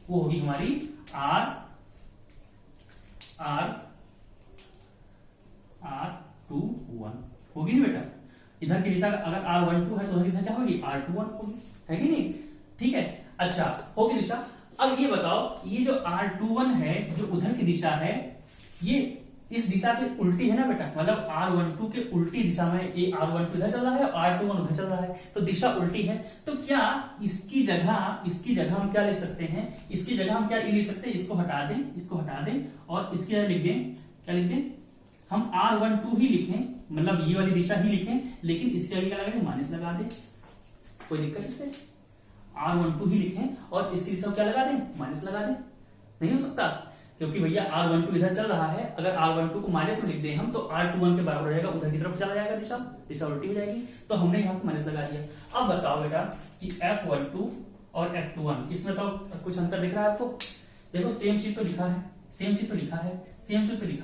Speaker 1: वो होगी हमारी R21 होगी नहीं बेटा। इधर की दिशा अगर R12 है तो उधर की दिशा क्या होगी, R21 होगी, है कि नहीं। ठीक है, अच्छा होगी दिशा। अब ये बताओ, ये जो R21 है जो उधर की दिशा है, ये इस दिशा की उल्टी है ना बेटा, मतलब R12 के उल्टी दिशा में ये R12 इधर चल रहा है और R21 उधर चल रहा है, तो दिशा उल्टी है। तो क्या इसकी जगह हम क्या लिख सकते हैं, इसकी जगह हम क्या लिख सकते हैं, इसको हटा दें और इसकी जगह लिख दें, क्या लिख दें, हम R12 ही लिखें, मतलब ये वाली दिशा ही लिखें, लेकिन इसकी जगह क्या लगा दें, माइनस लगा दें, कोई दिक्कत इससे, R12 ही लिखें और इसकी दिशा क्या लगा दें, माइनस लगा दें, नहीं हो सकता, क्योंकि भैया R12 इधर चल रहा है, अगर R12 को माइनस में लिख दें हम तो R21 के बराबर हो जाएगा, उधर की तरफ चला जाएगा, दिशा उल्टी हो जाएगी, तो हमने यहाँ पे माइनस लगा दिया। अब बताओ बेटा कि F12 और F21 इसमें तो कुछ अंतर दिख रहा है आपको, देखो सेम चीज तो लिखा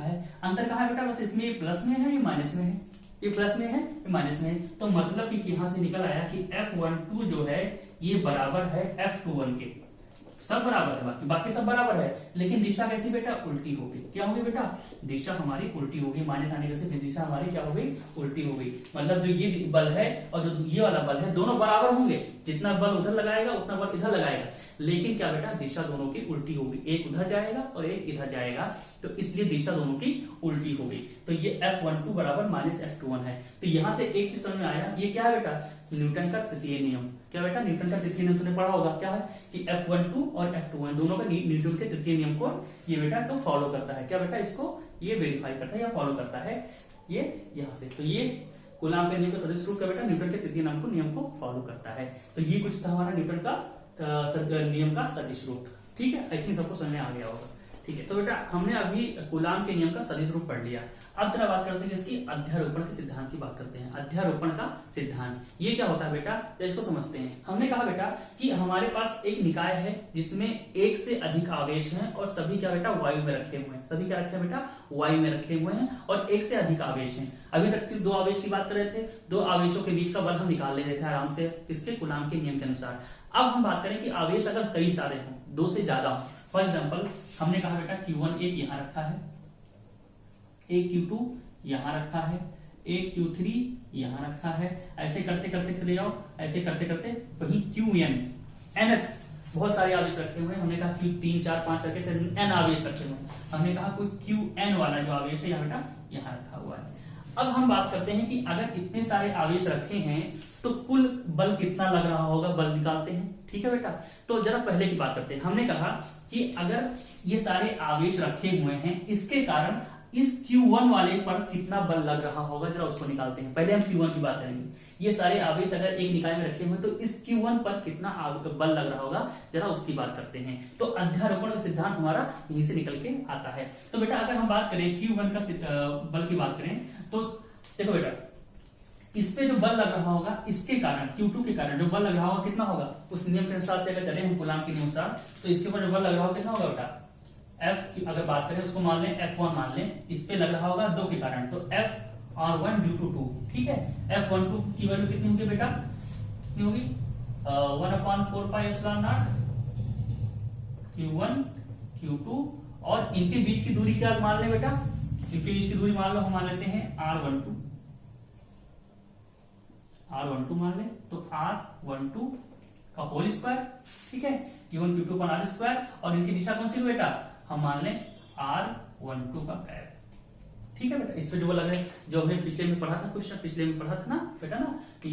Speaker 1: है, अंतर कहाँ है बेटा, बस इसमें ये प्लस में है, ये माइनस में है, ये प्लस में है, ये माइनस में है, तो मतलब कि यहां से निकल आया कि F12 जो है ये बराबर है F21 के, सब बराबर है, बाकी सब बराबर है, लेकिन दिशा कैसी बेटा, उल्टी हो गई, क्या हो गई बेटा, दिशा हमारी उल्टी हो गई, माइनस आने से दिशा हमारी क्या हो गई, उल्टी हो गई, मतलब जो ये बल है और जो ये वाला बल है दोनों बराबर होंगे, जितना बल उधर लगाएगा उतना बल इधर लगाएगा, लेकिन क्या बेटा दिशा दोनों की उल्टी हो गई, एक उधर जाएगा और एक इधर जाएगा, तो इसलिए दिशा दोनों की उल्टी हो गई, तो ये F12 बराबर माइनस F21 है। तो यहां से एक चीज समझ में आया, ये क्या है बेटा, न्यूटन का तृतीय नियम, क्या बेटा न्यूटन का तृतीय नियम तुमने पढ़ा होगा, क्या है कि F12 और F21 दोनों का न्यूटन के तृतीय नियम को ये बेटा तो फॉलो करता है, क्या बेटा इसको ये वेरीफाई करता है या फॉलो करता है, ये यहां से, तो ये कूलाम के नियम का सदिश रूप का बेटा न्यूटन के तृतीय नियम को फॉलो करता है। तो ये कुछ था हमारा न्यूटन का नियम का सदिश रूप, ठीक है, आई थिंक सबको समझ में आ गया होगा, ठीक है। तो बेटा हमने अभी कूलाम के नियम का सदिश रूप पढ़ लिया, अब जरा बात करते हैं इसकी अध्यारोपण के सिद्धांत की बात करते हैं। अध्यारोपण का सिद्धांत ये क्या होता है बेटा, तो इसको समझते हैं। हमने कहा बेटा कि हमारे पास एक निकाय है जिसमें एक से अधिक आवेश हैं और सभी क्या बेटा वायु में रखे हुए हैं, सभी क्या रखे हैं बेटा, वायु में रखे हुए हैं और एक से अधिक आवेश हैं। अभी तक सिर्फ दो आवेश की बात कर रहे थे, दो आवेशों के बीच का बल हम निकाल ले रहे थे आराम से, किसके, कूलाम के नियम के अनुसार। अब हम बात करें कि आवेश अगर कई सारे हों, दो से ज्यादा हो, फॉर एग्जाम्पल हमने कहा बेटा Q1 एक यहां रखा है, एक Q2 यहां रखा है, एक Q3 यहां रखा है, ऐसे करते करते चले जाओ, ऐसे करते करते वही Qn nth बहुत सारे आवेश रखे हुए हैं, हमने कहा Q3 4 5 करके n आवेश रखे हुए हैं, हमने कहा कोई Qn वाला जो आवेश है यहाँ बेटा यहाँ रखा हुआ है। अब हम बात करते हैं कि अगर इतने सारे आवेश रखे हैं तो कुल बल कितना लग रहा होगा, बल निकालते हैं, ठीक है बेटा। तो जरा पहले की बात करते हैं, हमने कहा कि अगर ये सारे आवेश रखे हुए हैं इसके कारण इस Q1 वाले पर कितना बल लग रहा होगा, जरा उसको निकालते हैं। पहले हम Q1 की बात करेंगे, ये सारे आवेश अगर एक निकाय में रखे हुए तो इस Q1 पर कितना बल लग रहा होगा, जरा उसकी बात करते हैं। तो अध्यारोपण का सिद्धांत हमारा यहीं से निकल के आता है। तो बेटा अगर हम बात करें Q1 का बल की बात करें तो देखो बेटा इस पे जो बल लग रहा होगा इसके कारण Q2 के कारण जो बल लग रहा होगा कितना होगा, उस नियम के अनुसार से अगर चले हम कूलाम के नियम अनुसार, तो इसके ऊपर जो बल लग रहा होगा कितना होगा बेटा, F की अगर बात करें उसको मान लें F1 मान लें, इस पे लग रहा होगा 2 के कारण, तो F(R1) ड्यू टू 2, ठीक है। F12 की वैल्यू कितनी होगी बेटा, कितनी होगी 1/4 pi epsilon not Q1 Q2, और इनके बीच की दूरी क्या मान लें बेटा, इनके बीच की दूरी मान लो हम मान लेते हैं R12 मान लें, तो R12 का होल स्क्वायर, ठीक है, Q1 Q2 पर R स्क्वायर, और इनकी दिशा कौन सी बेटा, हम मान लें R12 का कैप, ठीक है बेटा। इस पे जो लग रहा है जो हमने पिछले में पढ़ा था, क्वेश्चन पिछले में पढ़ा था ना बेटा ना कि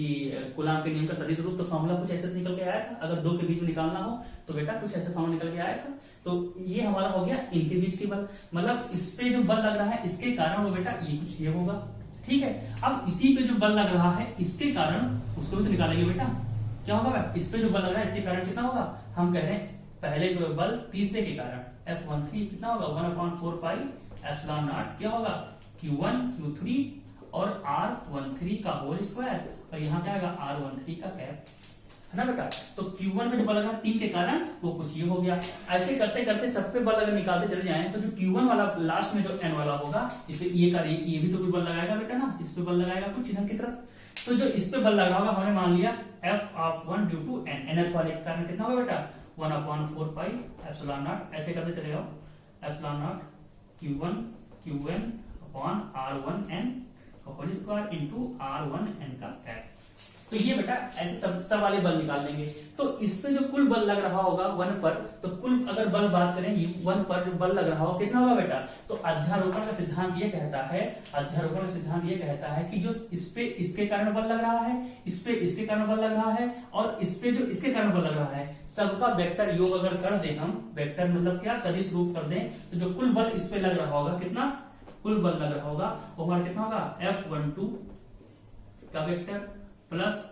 Speaker 1: कूलाम के नियम का सदिश रूप, तो फॉर्मूला कुछ ऐसे निकल के आया था, अगर दो के बीच में निकालना हो तो बेटा कुछ ऐसे फॉर्मूला निकल के आया था। तो ये हमारा हो गया इनके बीच की बल, मतलब इस पे जो बल लग रहा है इसके कारण वो बेटा ये कुछ ये होगा, ठीक है। अब इसी पे जो बल लग रहा है इसके कारण उसको भी तो निकालेंगे बेटा, क्या होगा बेटा, इस पे जो बल लग रहा है इसके कारण कितना होगा, हम कह रहे हैं पहले बल तीसरे के कारण F13 कितना होगा 1/4 पाई एप्सिलॉन नॉट, क्या होगा Q1 Q3 और R13 का होल स्क्वायर, और यहाँ क्या आएगा R13 का कैप, है ना बेटा। तो Q1 में जो बल लगा 3 के कारण वो कुछ ये हो गया। ऐसे करते करते सब पे बल अगर निकालते चले जाएं तो जो Q1 वाला लास्ट में जो N वाला होगा इसे ये भी तो कोई बल लगाएगा बेटा ना, इस पे बल लगाएगा कुछ इधर की तरफ, तो जो इस पे बल लग रहा होगा हमने मान लिया F(1) due to N, nth वाले के कारण कितना होगा बेटा 1/4 पाई एप्सिलॉन नॉट, ऐसे करते चले जाओ epsilon not Q1 Qn upon R1N का होल स्क्वायर इंटू R1N का कैप, तो ये बेटा ऐसे सब वाले बल निकाल लेंगे। तो इस पे जो कुल बल लग रहा होगा 1 पर, तो कुल अगर बल बात करें 1 पर जो बल लग रहा होगा कितना होगा बेटा, तो अध्यारोपण का सिद्धांत ये कहता है, अध्यारोपण का सिद्धांत ये कहता है कि जो इस पे इसके कारण बल लग रहा है, इस पे इसके कारण बल लग रहा है, और इस पे जो इसके कारण बल लग रहा है, सबका वेक्टर योग अगर कर दें हम, वेक्टर मतलब क्या, सदिश रूप कर दें, तो जो कुल बल इस पे लग रहा होगा, कितना कुल बल लग रहा होगा वो हमारा कितना होगा, F12 का वेक्टर प्लस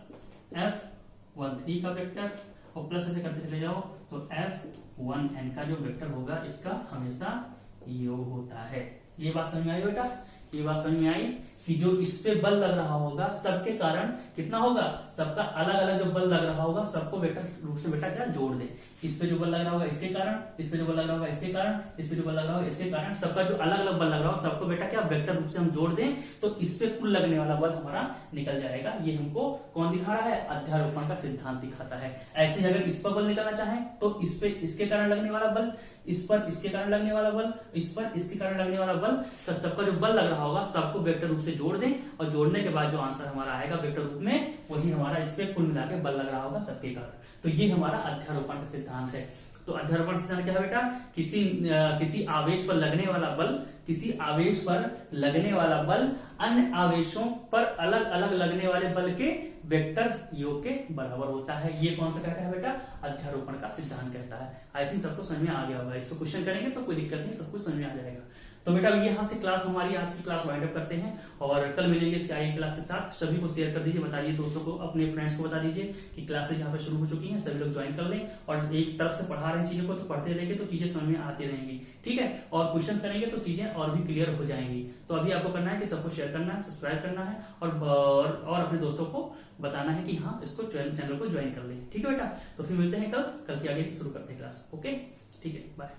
Speaker 1: F13 का वेक्टर, और प्लस ऐसे करते चले जाओ तो F1n का जो वेक्टर होगा इसका हमेशा योग होता है। ये बात समझ में आई बेटा, ये बात समझ में आई कि जो इस पे बल लग रहा होगा सबके कारण कितना होगा, सबका अलग अलग जो बल लग रहा होगा सबको वेक्टर रूप से बेटा क्या जोड़ दे। इस पे जो बल लग रहा होगा इसके कारण, इस पे जो बल लग रहा होगा इसके कारण, इस पे जो बल लग रहा होगा इसके कारण, सबका जो अलग अलग बल लग रहा होगा सबको बेटा क्या वेक्टर रूप से हम जोड़ दें, तो इस पे कुल लगने वाला बल हमारा निकल जाएगा। ये हमको कौन दिखा रहा है, अध्यारोपण का सिद्धांत दिखाता है। ऐसे ही अगर इस पर बल निकालना चाहे तो इस पे इसके कारण लगने वाला बल, इस पर इसके कारण लगने वाला बल, इस पर इसके कारण लगने वाला बल, तो सबका जो बल लग रहा होगा सबको वेक्टर रूप से जोड़ दें, और जोड़ने के बाद जो आंसर हमारा आएगा वेक्टर रूप में, वही हमारा इस पे कुल मिला के बल लग रहा होगा सबके कारण। तो ये हमारा अध्यारोपण का सिद्धांत है। तो अध्यारोपण सिद्धांत क्या है बेटा, किसी आवेश पर लगने वाला बल, किसी आवेश पर लगने वाला बल अन्य आवेशों पर अलग अलग लगने वाले बल के वेक्टर योग के बराबर होता है। ये कौन सा कहता है बेटा, अध्यारोपण का सिद्धांत कहता है। आई थिंक सबको समझ में आ गया होगा, इसको क्वेश्चन करेंगे तो कोई दिक्कत नहीं, सब कुछ समझ में आ जाएगा। तो बेटा यहाँ से क्लास हमारी आज की क्लास वाइंड अप करते हैं, और कल मिलेंगे इसके आगे क्लास के साथ। सभी को शेयर कर दीजिए, बताइए दोस्तों को, अपने फ्रेंड्स को बता दीजिए कि क्लासेज यहाँ पे शुरू हो चुकी हैं, सभी लोग ज्वाइन कर लें, और एक तरफ से पढ़ा रहे हैं चीजों को, तो पढ़ते रहेंगे तो चीजें समझ में आती रहेंगी, ठीक है। और क्वेश्चंस करेंगे तो चीजें और भी क्लियर हो जाएंगी। तो अभी आपको करना है कि सबको शेयर करना है, सब्सक्राइब करना है, और अपने दोस्तों को बताना है कि हाँ इसको चैनल को ज्वाइन कर ले, ठीक है बेटा। तो फिर मिलते हैं कल के आगे शुरू करते हैं क्लास। ओके, ठीक है, बाय।